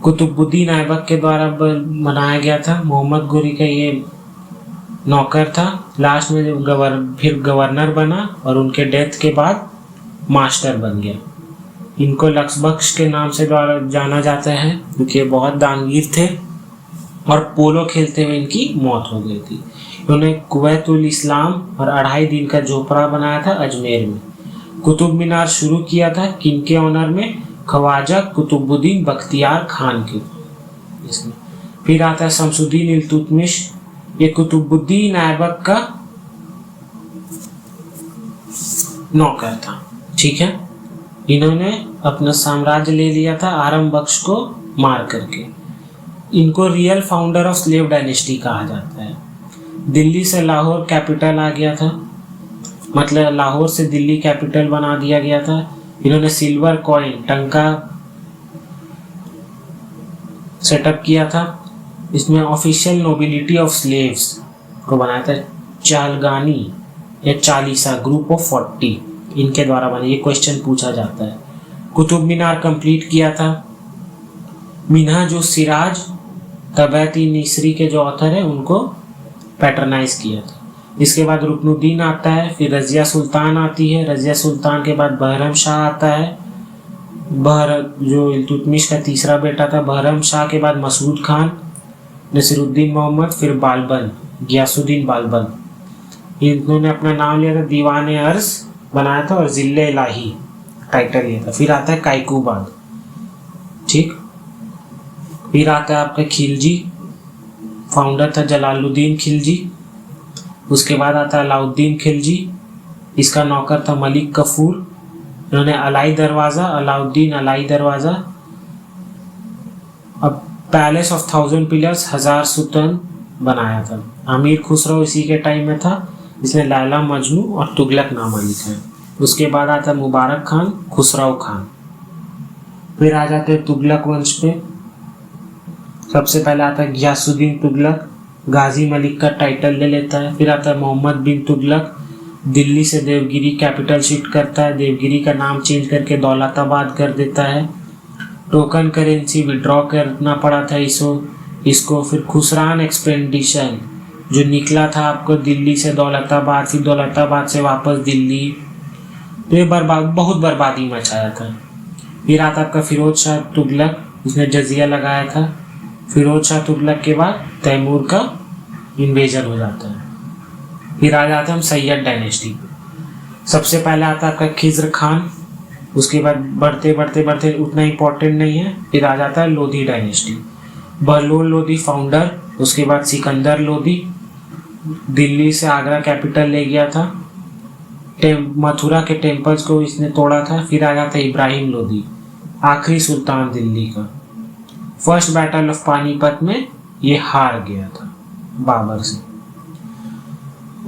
कुतुबुद्दीन ऐबक के द्वारा बनाया गया था। मोहम्मद घोरी का ये नौकर था, लास्ट में फिर गवर्नर बना और उनके डेथ के बाद मास्टर बन गया। इनको लक्ष्मबख्श के नाम से द्वारा जाना जाता है क्योंकि ये बहुत दानवीर थे और पोलो खेलते हुए इनकी मौत हो गई थी। इन्होंने कुवैतुल इस्लाम और 2.5 दिन का झोपड़ा बनाया था अजमेर में। कुतुब मीनार शुरू किया था किनके ऑनर में, ख्वाजा कुतुबुद्दीन बख्तियार खान के इसमें। फिर आता है शमसुद्दीन इल्तुतमिश, ये कुतुबुद्दीन ऐबक का नौकर था। ठीक है, इन्होंने अपना साम्राज्य ले लिया था आरम बख्श को मार करके। इनको real founder of slave dynasty कहा जाता है। दिल्ली से लाहौर कैपिटल आ गया था, मतलब लाहौर से दिल्ली कैपिटल बना दिया गया था। इन्होंने सिल्वर कॉइन टंका सेटअप किया था। इसमें ऑफिशियल नोबिलिटी ऑफ स्लेव्स को बनाया था चालगानी या चालीसा ग्रुप ऑफ 40, इनके द्वारा बना। ये क्वेश्चन पूछा जाता है। कुतुब मीनार कंप्लीट किया था। मिन्हाज सिराज तबैती निसरी के जो ऑथर है उनको पैटर्नाइज किया था। इसके बाद रुकनुद्दीन आता है, फिर रजिया सुल्तान आती है। रजिया सुल्तान के बाद बहरम शाह आता है। जो इल्तुतमिश का तीसरा बेटा था। बहरम शाह के बाद मसूद खान, नसीरुद्दीन मोहम्मद, फिर बालबन गियासुद्दीन बालबन। इन्होंने अपना नाम लिया था, दीवान अर्ज बनाया था और जिले इलाही टाइटल लिया था। फिर आता है कायकूबाद। ठीक, फिर आता है आपका खिलजी, फाउंडर था जलालुद्दीन खिलजी। उसके बाद आता है अलाउद्दीन खिलजी, इसका नौकर था मलिक कफूर। इन्होंने अलाई दरवाज़ा, अलाउद्दीन अलाई दरवाज़ा, अब पैलेस ऑफ 1000 पिलर्स 1000 सुतन बनाया था। अमीर खुसरो इसी के टाइम में था, जिसने लैला मजनू और तुगलक नामा लिखा है। उसके बाद आता है मुबारक खान, खुसरो खान। फिर आ जाते हैं तुगलक वंश पे। सबसे पहले आता है गियासुद्दीन तुगलक, गाजी मलिक का टाइटल ले लेता है। फिर आता है मोहम्मद बिन तुगलक, दिल्ली से देवगिरी कैपिटल शिफ्ट करता है, देवगिरी का नाम चेंज करके दौलताबाद कर देता है। टोकन करेंसी विड्रॉ करना पड़ा था इसको। फिर खुसरान एक्सपेंडिशन जो निकला था आपको दिल्ली से दौलताबाद, फिर दौलताबाद से वापस दिल्ली, तो ये बहुत बर्बादी मचाया था। फिर आता आपका फिरोज शाह तुगलक, उसने जजिया लगाया था। फिरोज शाह तुगलक के बाद तैमूर का इन्वेजन हो जाता है। फिर आ जाते हैं हम सैयद डायनेस्टी पे। सबसे पहले आता है आपका खिज्र खान, उसके बाद बढ़ते बढ़ते बढ़ते उतना इम्पोर्टेंट नहीं है। फिर आ जाता है लोधी डायनेस्टी, बहलोल लोधी फाउंडर, उसके बाद सिकंदर लोधी दिल्ली से आगरा कैपिटल ले गया था, मथुरा के टेम्पल्स को इसने तोड़ा था। फिर आ जाता है इब्राहिम लोधी, आखिरी सुल्तान दिल्ली का। फर्स्ट बैटल ऑफ पानीपत में ये हार गया था बाबर से।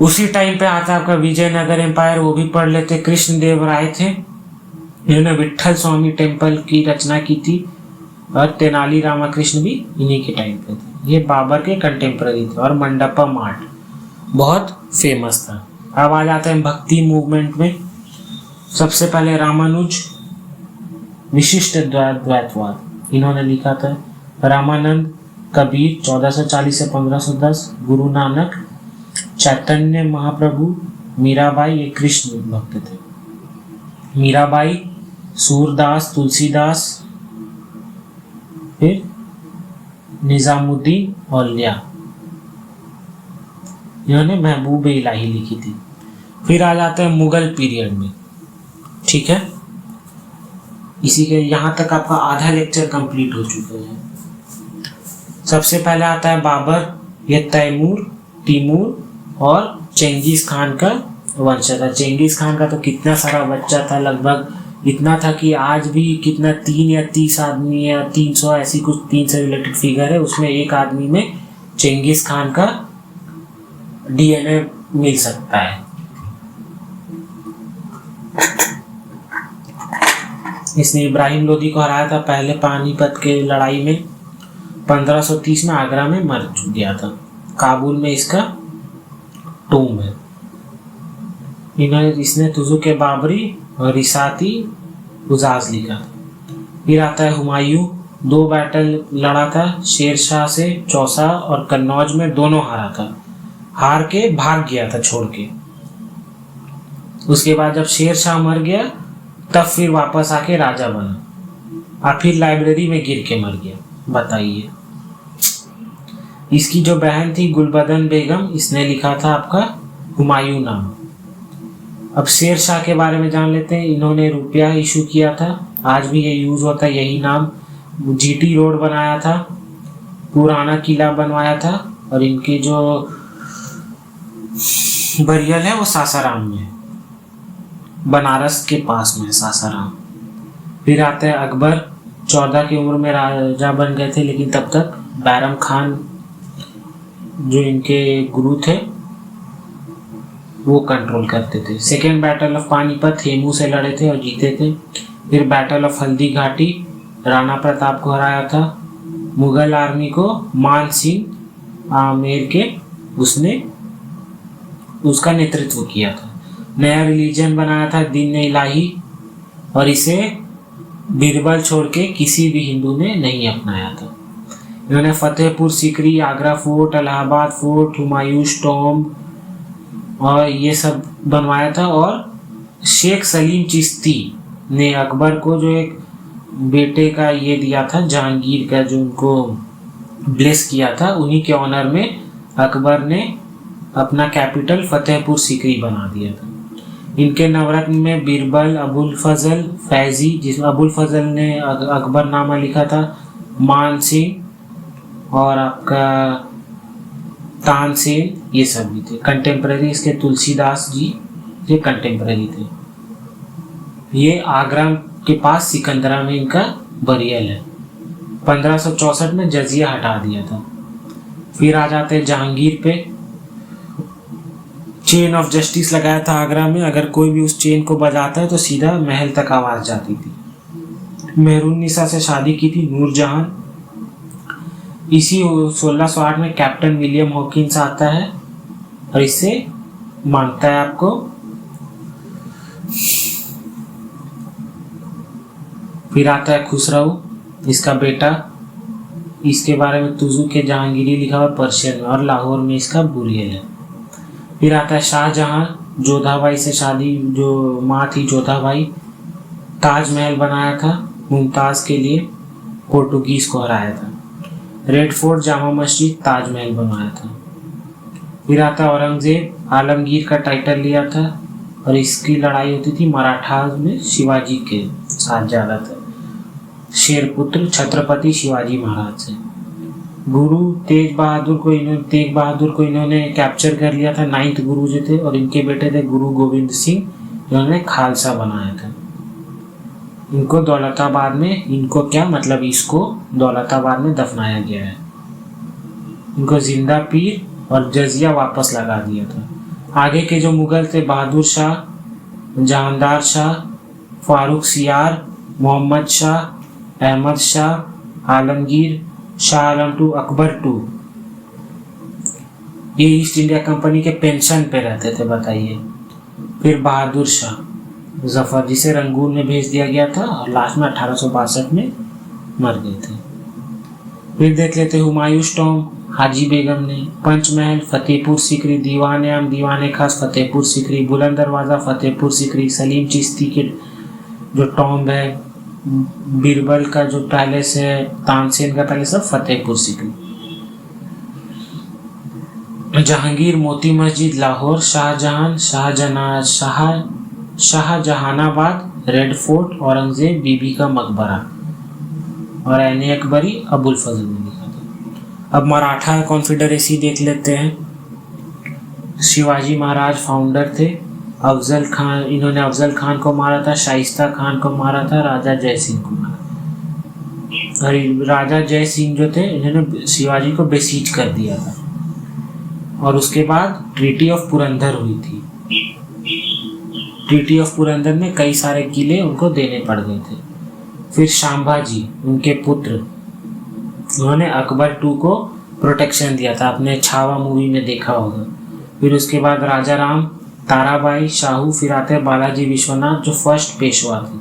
उसी टाइम पे आता है आपका विजयनगर एम्पायर, वो भी पढ़ लेते। कृष्णदेव राय थे, इन्होंने विट्ठल स्वामी टेम्पल की रचना की थी, और तेनाली रामाकृष्ण भी इन्हीं के टाइम पे थे। ये बाबर के कंटेम्प्रेरी थे। और मंडपम आर्ट बहुत फेमस था। अब आ जाते हैं भक्ति मूवमेंट में। सबसे पहले रामानुज विशिष्ट द्वैतवाद, इन्होंने लिखा था। रामानंद कबीर 1440 से 1510, गुरु नानक, चैतन्य महाप्रभु, मीराबाई, ये कृष्ण भक्त थे। मीराबाई, सूरदास, तुलसीदास, फिर निजामुद्दीन औलिया, इन्होंने महबूब इलाही लिखी थी। फिर आ जाते हैं मुगल पीरियड में, ठीक है। इसी के यहाँ तक आपका आधा लेक्चर कंप्लीट हो चुका है। सबसे पहले आता है बाबर, ये तैमूर, तिमूर और चेंगिस खान का वंशज था। चेंगिस खान का तो कितना सारा बच्चा था, लगभग इतना था कि आज भी कितना 3 या 30 आदमी या 300 ऐसी कुछ 3 से रिलेटेड फिगर है, उसमें एक आदमी में चेंगिस खान का डीएनए मिल सकता है। इसने इब्राहिम लोधी को हराया था पहले पानीपत के लड़ाई में। 1530 में आगरा में मर गया था। काबुल में इसका टूम है। इसने तुजुक बाबरी और रिसाती उजाज लिखा था। फिर आता है हुमायूं, 2 बैटल लड़ा था, शेर शाह से, चौसा और कन्नौज में दोनों हारा था। हार के भाग गया था छोड़ के। उसके बाद जब शेर शाह मर गया तब फिर वापस आके राजा बना, और फिर लाइब्रेरी में गिर के मर गया। बताइए। इसकी जो बहन थी गुलबदन बेगम, इसने लिखा था आपका हुमायूं नाम। अब शेर शाह के बारे में जान लेते हैं। इन्होंने रुपया इशू किया था, आज भी ये यूज होता है यही नाम। जीटी रोड बनाया था, पुराना किला बनवाया था, और इनकी जो बरियल है वो सासाराम में, बनारस के पास में सासाराम। फिर आते हैं अकबर, 14 की उम्र में राजा बन गए थे, लेकिन तब तक बैरम खान जो इनके गुरु थे वो कंट्रोल करते थे। Second battle of Panipat Hemu से लड़े थे और जीते थे। फिर बैटल ऑफ हल्दी घाटी, राणा प्रताप को हराया था। मुगल आर्मी को मान सिंह आमेर के उसने उसका नेतृत्व किया था। नया रिलीजन बनाया था दीन इलाही, और इसे बीरबल छोड़ के किसी भी हिंदू ने नहीं अपनाया था। इन्होंने Fatehpur Sikri, Agra fort, Allahabad fort, Humayun tomb और ये सब बनवाया था। और शेख सलीम चिश्ती ने अकबर को जो एक बेटे का ये दिया था, जहांगीर का, जो उनको ब्लेस किया था, उन्हीं के ऑनर में अकबर ने अपना कैपिटल फतेहपुर सीकरी बना दिया था। इनके नवरत्न में बीरबल, अबुल फजल, फैजी, जिसमें अबुल फजल ने अकबरनामा लिखा था, मान सिंह और आपका तानसेन, ये सब भी थे कंटेम्प्रेरी। इसके तुलसीदास जी ये कंटेम्प्रेरी थे। ये आगरा के पास सिकंदरा में इनका बरियल है। 1564 में जजिया हटा दिया था। फिर आ जाते हैं जहांगीर पे। चेन ऑफ जस्टिस लगाया था आगरा में, अगर कोई भी उस चेन को बजाता है तो सीधा महल तक आवाज जाती थी। मेहरुन्निसा से शादी की थी नूरजहां। इसी 1608 में कैप्टन विलियम हॉकिंस आता है और इससे मांगता है आपको। फिर आता है खुसरो, इसका बेटा, इसके बारे में तुजू के जहांगीरी लिखा हुआ पर्शियन में और लाहौर में इसका बुरियल है। फिर आता है शाहजहां, जोधाबाई से शादी, जो माँ थी जोधाबाई, ताजमहल बनाया था मुमताज के लिए, पोर्टुगीज को हराया था। रेड फोर्ट, जामा मस्जिद, ताजमहल बनवाया था। फिर आता औरंगजेब, आलमगीर का टाइटल लिया था और इसकी लड़ाई होती थी मराठा में शिवाजी के साथ ज्यादातर, शेरपुत्र छत्रपति शिवाजी महाराज से। गुरु तेग बहादुर को इन्होंने कैप्चर कर लिया था, 9th गुरु जो थे, और इनके बेटे थे गुरु गोविंद सिंह, इन्होंने खालसा बनाया था। इनको दौलताबाद में, इनको क्या मतलब, इसको दौलताबाद में दफनाया गया है। इनको जिंदा पीर और जजिया वापस लगा दिया था। आगे के जो मुगल थे, बहादुर शाह, जहांदार शाह, फारूक सियार, मोहम्मद शाह, अहमद शाह, आलमगीर, शाह आलम टू, अकबर टू, ये ईस्ट इंडिया कंपनी के पेंशन पे रहते थे, बताइए। फिर बहादुर शाह जफर, जिसे रंगून में भेज दिया गया था और लास्ट में 1862 में मर गए थे। फिर देख लेते हुमायूं टॉम, हाजी बेगम ने, पंचमहल, फतेहपुर सीकरी, दीवाने आम, दीवाने खास, फतेहपुर सीकरी, बुलंद दरवाज़ा, फतेहपुर सीकरी, सलीम चिश्ती के जो टॉम्ब है, बीरबल का जो पैलेस है, तानसेन का पैलेस, सब फतेहपुर सीकरी। जहांगीर, मोती मस्जिद, लाहौर, शाहजहानाबाद, रेड फोर्ट, औरंगजेब, बीबी का मकबरा और ऐने अकबरी, अबुल फजल ने लिखा था। अब मराठा कॉन्फेडरेसी देख लेते हैं। शिवाजी महाराज फाउंडर थे। अफजल खान, इन्होंने अफजल खान को मारा था, शाइस्ता खान को मारा था, राजा जय सिंह को मारा। और राजा जय सिंह जो थे, इन्होंने शिवाजी को बेसीज कर दिया था और उसके बाद ट्रीटी ऑफ पुरंदर हुई थी। ट्रीटी ऑफ पुरंदर में कई सारे किले उनको देने पड़ गए थे। फिर शांभाजी, उनके पुत्र, उन्होंने अकबर टू को प्रोटेक्शन दिया था, आपने छावा मूवी में देखा होगा। फिर उसके बाद राजा राम, ताराबाई, शाहू, फिर आते हैं बालाजी विश्वनाथ जो फर्स्ट पेशवा थे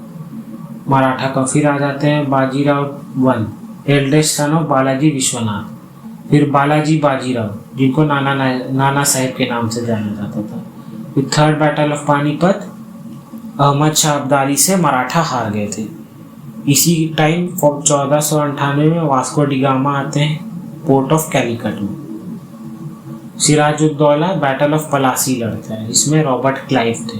मराठा का। फिर आ जाते हैं Bajirao one, eldest son of Balaji Vishwanath. फिर बालाजी बाजीराव, जिनको नाना साहेब के नाम से जाना जाता था। फिर third battle of Panipat, Ahmad Shah Abdali से मराठा हार गए थे। इसी टाइम 1498 में वास्को डिगामा आते हैं पोर्ट ऑफ कैलिकट में। सिराजुद्दौला बैटल ऑफ पलासी लड़ता है, इसमें रॉबर्ट क्लाइव थे।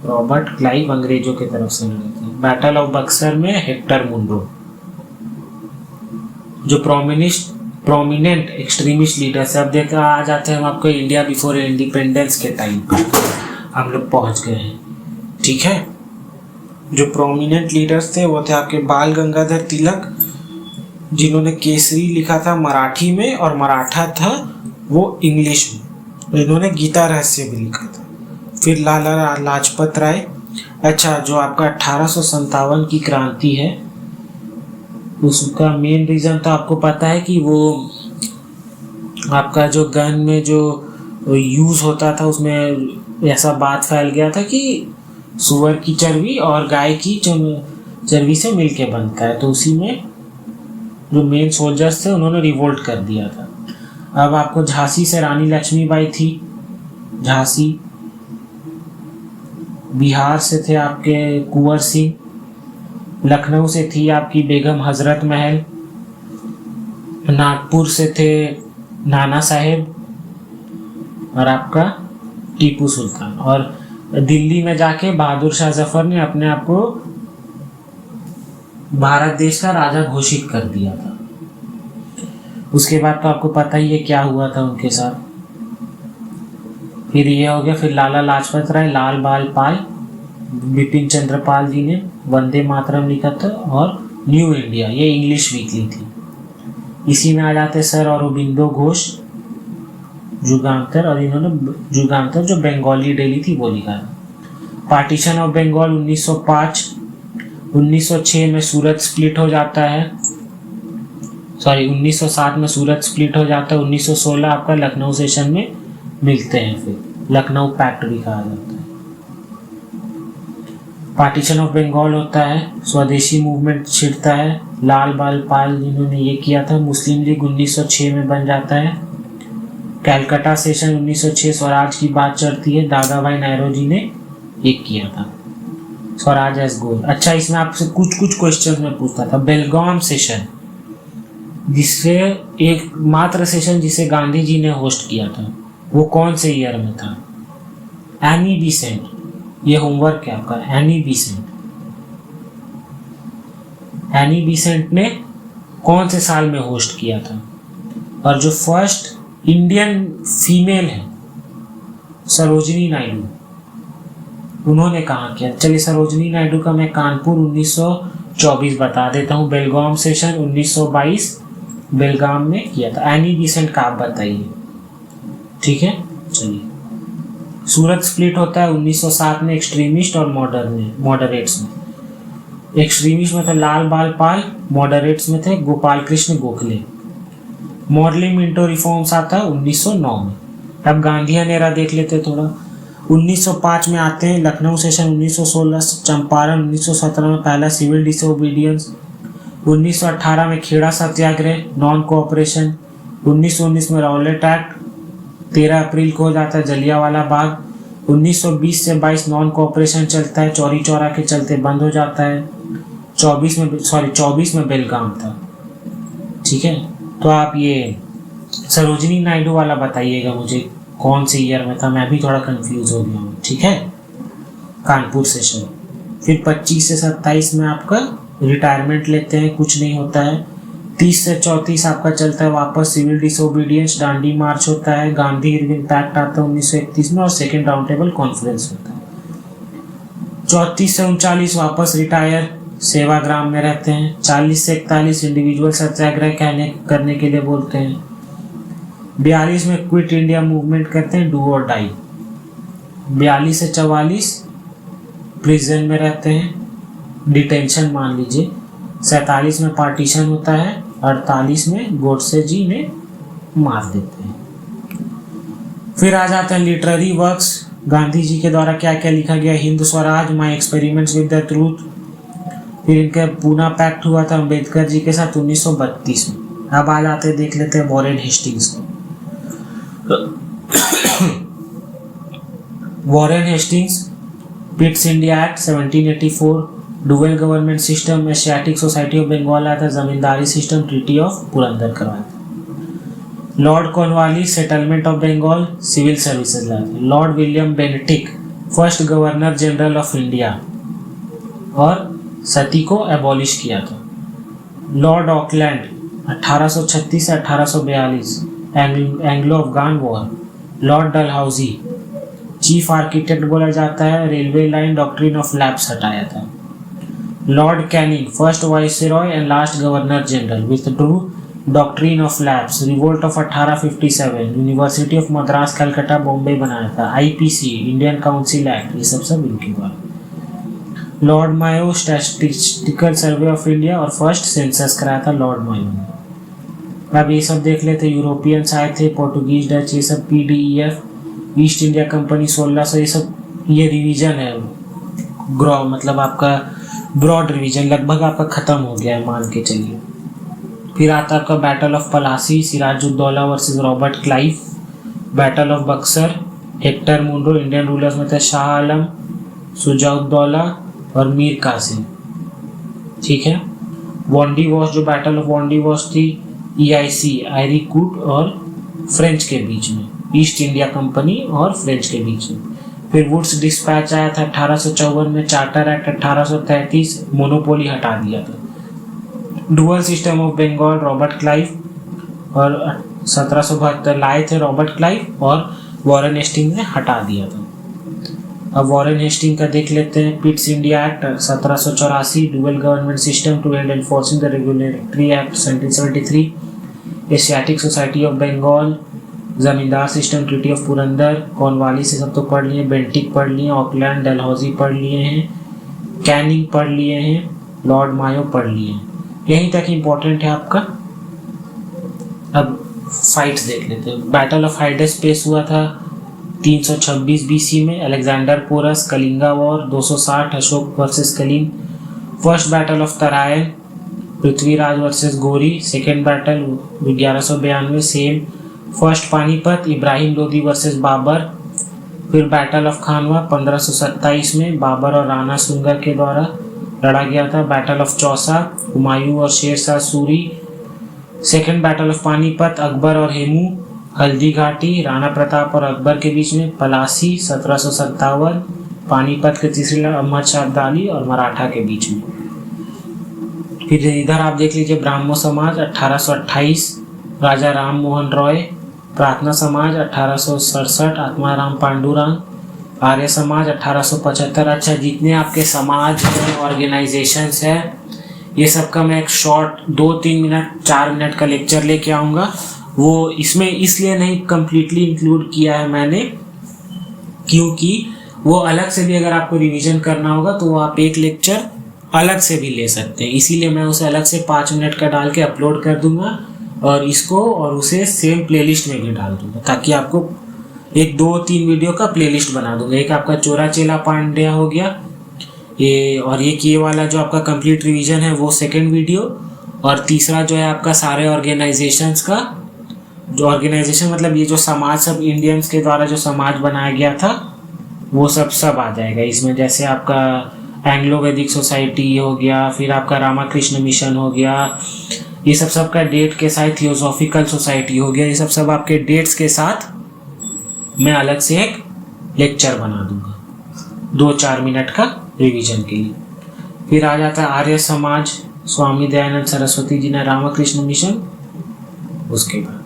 रॉबर्ट क्लाइव अंग्रेजों की तरफ से लड़े थे। बैटल ऑफ बक्सर में हेक्टर मुंडो, जो प्रोमिनेंट एक्सट्रीमिस्ट लीडर से। अब देखा आ जाते हैं हम आपको इंडिया बिफोर इंडिपेंडेंस के टाइम पर हम लोग पहुंच गए हैं, ठीक है। जो प्रोमिनेंट लीडर्स थे वो थे आपके बाल गंगाधर तिलक, जिन्होंने केसरी लिखा था मराठी में और मराठा था वो इंग्लिश में। इन्होंने गीता रहस्य भी लिखा था। फिर लाला लाजपत राय, अच्छा, जो आपका 1857 की क्रांति है उसका मेन रीज़न तो आपको पता है कि वो आपका जो गन में जो यूज़ होता था उसमें ऐसा बात फैल गया था कि सुअर की चर्बी और गाय की चर्बी से मिलके बनता है, तो उसी में जो मेन सोल्जर्स थे उन्होंने रिवोल्ट कर दिया था। अब आपको झांसी से रानी लक्ष्मीबाई थी, झांसी। बिहार से थे आपके कुंवर सिंह, लखनऊ से थी आपकी बेगम हजरत महल, नागपुर से थे नाना साहेब और आपका टीपू सुल्तान, और दिल्ली में जाके बहादुर शाह जफर ने अपने आप को भारत देश का राजा घोषित कर दिया था। उसके बाद तो आपको पता ही है क्या हुआ था उनके साथ। फिर ये हो गया। फिर लाला लाजपत राय, लाल बाल पाल, बिपिन चंद्र पाल जी ने वंदे मातरम लिखा था और न्यू इंडिया, ये इंग्लिश वीकली थी। इसी में आ जाते सर अरबिंदो घोष, जुगांतर, और इन्होंने जुगांतर जो बंगाली डेली थी वो लिखा है। Partition of Bengal 1905। 1906 में सूरत स्प्लिट हो जाता है, 1907 में सूरत स्प्लिट हो जाता है। 1916 आपका लखनऊ सेशन में मिलते हैं, फिर लखनऊ पैक्ट भी कहा जाता है। पार्टीशन ऑफ बंगाल होता है, स्वदेशी मूवमेंट छिड़ता है, लाल बाल पाल जिन्होंने ये किया था। मुस्लिम लीग 1906 में बन जाता है। कैलकाटा सेशन 1906 स्वराज की बात चढ़ती है, दादा भाई नेहरू ने एक किया था स्वराज एज गोल। अच्छा, इसमें आपसे कुछ क्वेश्चंस में पूछता था। बेलगाम सेशन, जिससे एक मात्र सेशन जिसे गांधी जी ने होस्ट किया था, वो कौन से ईयर में था? एनी बिसेंट, ये होमवर्क है आपका। एनी बिसेंट ने कौन से साल में होस्ट किया था? और जो फर्स्ट इंडियन फीमेल है सरोजिनी नायडू, उन्होंने कहाँ किया? चलिए, सरोजिनी नायडू का मैं कानपुर 1924 बता देता हूँ। बेलगाम सेशन 1922 बेलगाम में किया था। एनी बिसेंट का आप बताइए, ठीक है। चलिए, सूरत स्प्लिट होता है 1907 में एक्सट्रीमिस्ट और मॉडरेट्स में। एक्सट्रीमिस्ट में थे लाल बाल पाल, मॉडरेट्स में थे Gopal Krishna Gokhale. Modelling Minto reforms आता है 1909 में। अब गांधीयन एरा देख लेते हैं थोड़ा। 1905 में आते हैं लखनऊ सेशन, 1916 चंपारण, 1917 में पहला सिविल डिसोबीडियंस, 1918 में खेड़ा सत्याग्रह नॉन कोऑपरेशन, 1919 में रॉलेट एक्ट, 13 अप्रैल को हो जाता है जलियांवाला बाग, 1920 से 22 नॉन कोऑपरेशन चलता है, चौरी चौरा के चलते बंद हो जाता है। 24 में बेलगाम था, ठीक है। तो आप ये सरोजिनी नायडू वाला बताइएगा मुझे कौन से ईयर में था, मैं भी थोड़ा कंफ्यूज हो गया हूँ, ठीक है। कानपुर सेशन। फिर 25 से 27 में आपका रिटायरमेंट लेते हैं, कुछ नहीं होता है। 30 से 34 आपका चलता है वापस सिविल डिसोबीडियंस, डांडी मार्च होता है, गांधी इरविन पैक्ट आता है 1931 में, और सेकेंड राउंड टेबल कॉन्फ्रेंस होता है। 34 से 39 वापस रिटायर, सेवाग्राम में रहते हैं। 40 से 41 इंडिविजुअल सत्याग्रह करने के लिए बोलते हैं। 42 में क्विट इंडिया मूवमेंट करते हैं, डू और डाई। 42 से 44 प्रिजन में रहते हैं, डिटेंशन मान लीजिए। 47 में पार्टीशन होता है, 48 में गोडसे जी ने मार देते हैं। फिर आ जाते हैं लिटरेरी वर्क्स, गांधी जी के द्वारा क्या क्या लिखा गया। Hind Swaraj, my experiments with the truth. फिर इनका पूना पैक्ट हुआ था अम्बेडकर जी के साथ 1932 में। अब आ जाते देख लेते हैं वॉरेन हेस्टिंग्स को। Warren Hastings, Pitt's India Act 1784, dual government system, Asiatic Society of Bengal आया था, zamindari system, treaty of Purandar करवाया था। Lord Cornwallis, settlement of Bengal, civil services लाया था। Lord William Bentinck, first governor general of India, और सती को एबॉलिश किया था। लॉर्ड ऑकलैंड 1836 से 1842, Anglo Afghan war. Lord Dalhousie, chief architect बोला जाता है, railway line doctrine of lapse हटाया था। Lord Canning, first viceroy and last governor general, withdrew doctrine of lapse. Revolt of 1857, university of Madras Calcutta Bombay बनाया था। आईपीसी, इंडियन काउंसिल एक्ट, ये सब इनके द्वारा। Lord Mayo, statistical survey of India, और first census कराया था लॉर्ड मायो ने। अब ये सब देख लेते। यूरोपियंस आए थे, पोर्टुगीज, डच, ये सब। पीडीईएफ, ईस्ट इंडिया कंपनी 1600, ये सब ये रिवीजन है। मतलब आपका ब्रॉड रिवीजन लगभग आपका खत्म हो गया है, मान के चलिए। फिर आता आपका battle of Plassey, Sirajuddaula versus Robert Clive. Battle of Buxar, Hector Munro, Indian rulers में थे शाह आलम, सुजाउद्दौला और मीर कासिम, ठीक है। वॉन्डी वॉश, जो बैटल ऑफ वॉन्डी वॉश थी, ईआईसी, आयरी कूट और फ्रेंच के बीच में, ईस्ट इंडिया कंपनी और फ्रेंच के बीच में। फिर वुड्स डिस्पैच आया था 1854 में। चार्टर एक्ट 1833, मोनोपोली हटा दिया था। Dual system of Bengal, Robert Clive, और 1772 लाए थे रॉबर्ट क्लाइव, और वॉरेन हेस्टिंग ने हटा दिया था। अब वॉरेन हेस्टिंग का देख लेते हैं। Pitt's India Act 1784, dual government system to and enforcing the regulatory act 1773, Asiatic Society of Bengal, zamindar system, treaty of Purandar, Cornwallis, सब तो पढ़ लिए, बेंटिक पढ़ लिए, ऑकलैंड, डलहौजी पढ़ लिए हैं, कैनिंग पढ़ लिए हैं, लॉर्ड मायो पढ़ लिए हैं। यहीं तक इम्पोर्टेंट है आपका। अब फाइट्स देख लेते हैं। बैटल ऑफ हाइडेस्पेस हुआ था 326 बीसी में, Alexander Porus, Kalinga war 260, Ashok versus Kalinga. First battle of Tarain, Prithviraj versus Ghori. Second battle 1192 same. First Panipat, Ibrahim Lodi versus Babur. फिर बैटल ऑफ खानवा 1527 में बाबर और राणा सुंगर के द्वारा लड़ा गया था। बैटल ऑफ चौसा, हुमायूं और Sher Shah Suri. Second battle of Panipat, Akbar और हेमू, हल्दी घाटी, राणा प्रताप और अकबर के बीच में। पलासी 1757, पानीपत के तीसरी लड़ाई अहमद शाह अब्दाली और मराठा के बीच में। फिर इधर आप देख लीजिए ब्राह्मो समाज 1828, राजा राम मोहन रॉय। प्रार्थना समाज 1867, आत्माराम पांडुरंग। आर्य समाज 1875। अच्छा, जितने आपके समाज ऑर्गेनाइजेशंस है ये सब का मैं एक शॉर्ट 2-3 मिनट 4 मिनट का लेक्चर लेके आऊँगा। वो इसमें इसलिए नहीं कंप्लीटली इंक्लूड किया है मैंने, क्योंकि वो अलग से भी अगर आपको रिवीजन करना होगा तो वो आप एक लेक्चर अलग से भी ले सकते हैं। इसीलिए मैं उसे अलग से 5 मिनट का डाल के अपलोड कर दूंगा और इसको और उसे सेम प्लेलिस्ट में भी डाल दूंगा, ताकि आपको एक 2-3 वीडियो का प्लेलिस्ट बना दूंगा। एक आपका चोरा चेला पांड्या हो गया ये, और एक ये वाला जो आपका कंप्लीट रिवीजन है वो सेकंड वीडियो, और तीसरा जो है आपका सारे ऑर्गेनाइजेशंस का, जो ऑर्गेनाइजेशन मतलब ये जो समाज सब इंडियंस के द्वारा जो समाज बनाया गया था वो सब आ जाएगा इसमें। जैसे आपका एंग्लो वैदिक सोसाइटी हो गया, फिर आपका रामाकृष्ण मिशन हो गया, ये सब का डेट के साथ थियोसॉफिकल सोसाइटी हो गया, ये सब आपके डेट्स के साथ मैं अलग से एक लेक्चर बना दूंगा 2-4 मिनट का रिवीजन के लिए। फिर आ जाता है आर्य समाज, स्वामी दयानंद सरस्वती जी ने रामाकृष्ण मिशन। उसके बाद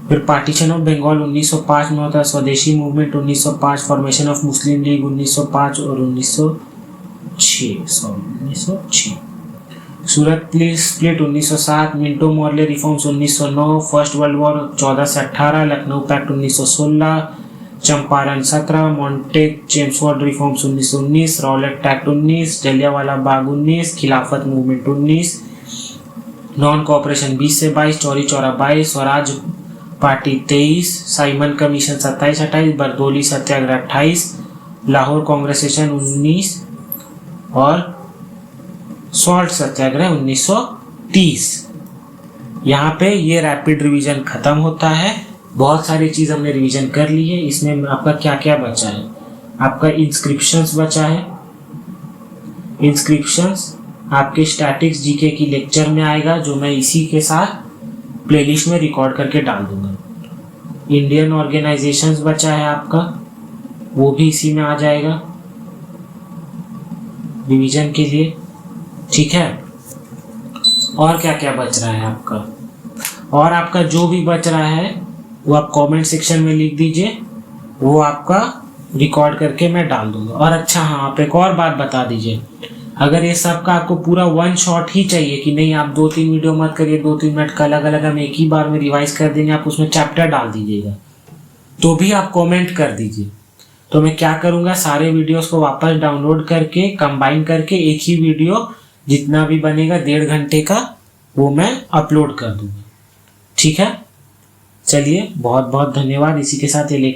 फिर पार्टीशन ऑफ बंगाल 1905 में होता है, swadeshi movement 1905, formation of Muslim League 1905 और 1906। Surat split 1907, Minto Morley reforms 1909, first world war 14 से 18, Lucknow pact 1916, Champaran 17, Montagu Chelmsford reforms 1919, Rowlatt Act 19, Jallianwala Bagh 19, Khilafat movement 19, non cooperation 20 से 22, Chauri Chaura 22, Swaraj Party 23, Simon Commission 27-28, Bardoli satyagraha 28, Lahore Congress session 19 और सॉल्ट सत्याग्रह 1930। यहाँ पे ये रैपिड रिवीजन खत्म होता है। बहुत सारी चीज़ हमने रिवीजन कर ली है। इसमें आपका क्या क्या बचा है, आपका इंस्क्रिप्शंस बचा है। इंस्क्रिप्शंस आपके स्टैटिक्स जीके की लेक्चर में आएगा, जो मैं इसी के साथ प्लेलिस्ट में रिकॉर्ड करके डाल दूंगा। इंडियन ऑर्गेनाइजेशंस बचा है आपका, वो भी इसी में आ जाएगा रिवीजन के लिए, ठीक है। और क्या क्या बच रहा है आपका, और आपका जो भी बच रहा है वो आप कमेंट सेक्शन में लिख दीजिए, वो आपका रिकॉर्ड करके मैं डाल दूंगा। और अच्छा हाँ, आप एक और बात बता दीजिए, अगर ये सब का आपको पूरा 1 शॉट ही चाहिए कि नहीं आप 2-3 वीडियो मत करिए, 2-3 मिनट का अलग अलग हम एक ही बार में रिवाइज कर देंगे, आप उसमें चैप्टर डाल दीजिएगा, तो भी आप कमेंट कर दीजिए। तो मैं क्या करूँगा, सारे वीडियोस को वापस डाउनलोड करके कंबाइन करके एक ही वीडियो जितना भी बनेगा 1.5 घंटे का वो मैं अपलोड कर दूँगा, ठीक है। चलिए बहुत बहुत धन्यवाद। इसी के साथ ये लेक्चर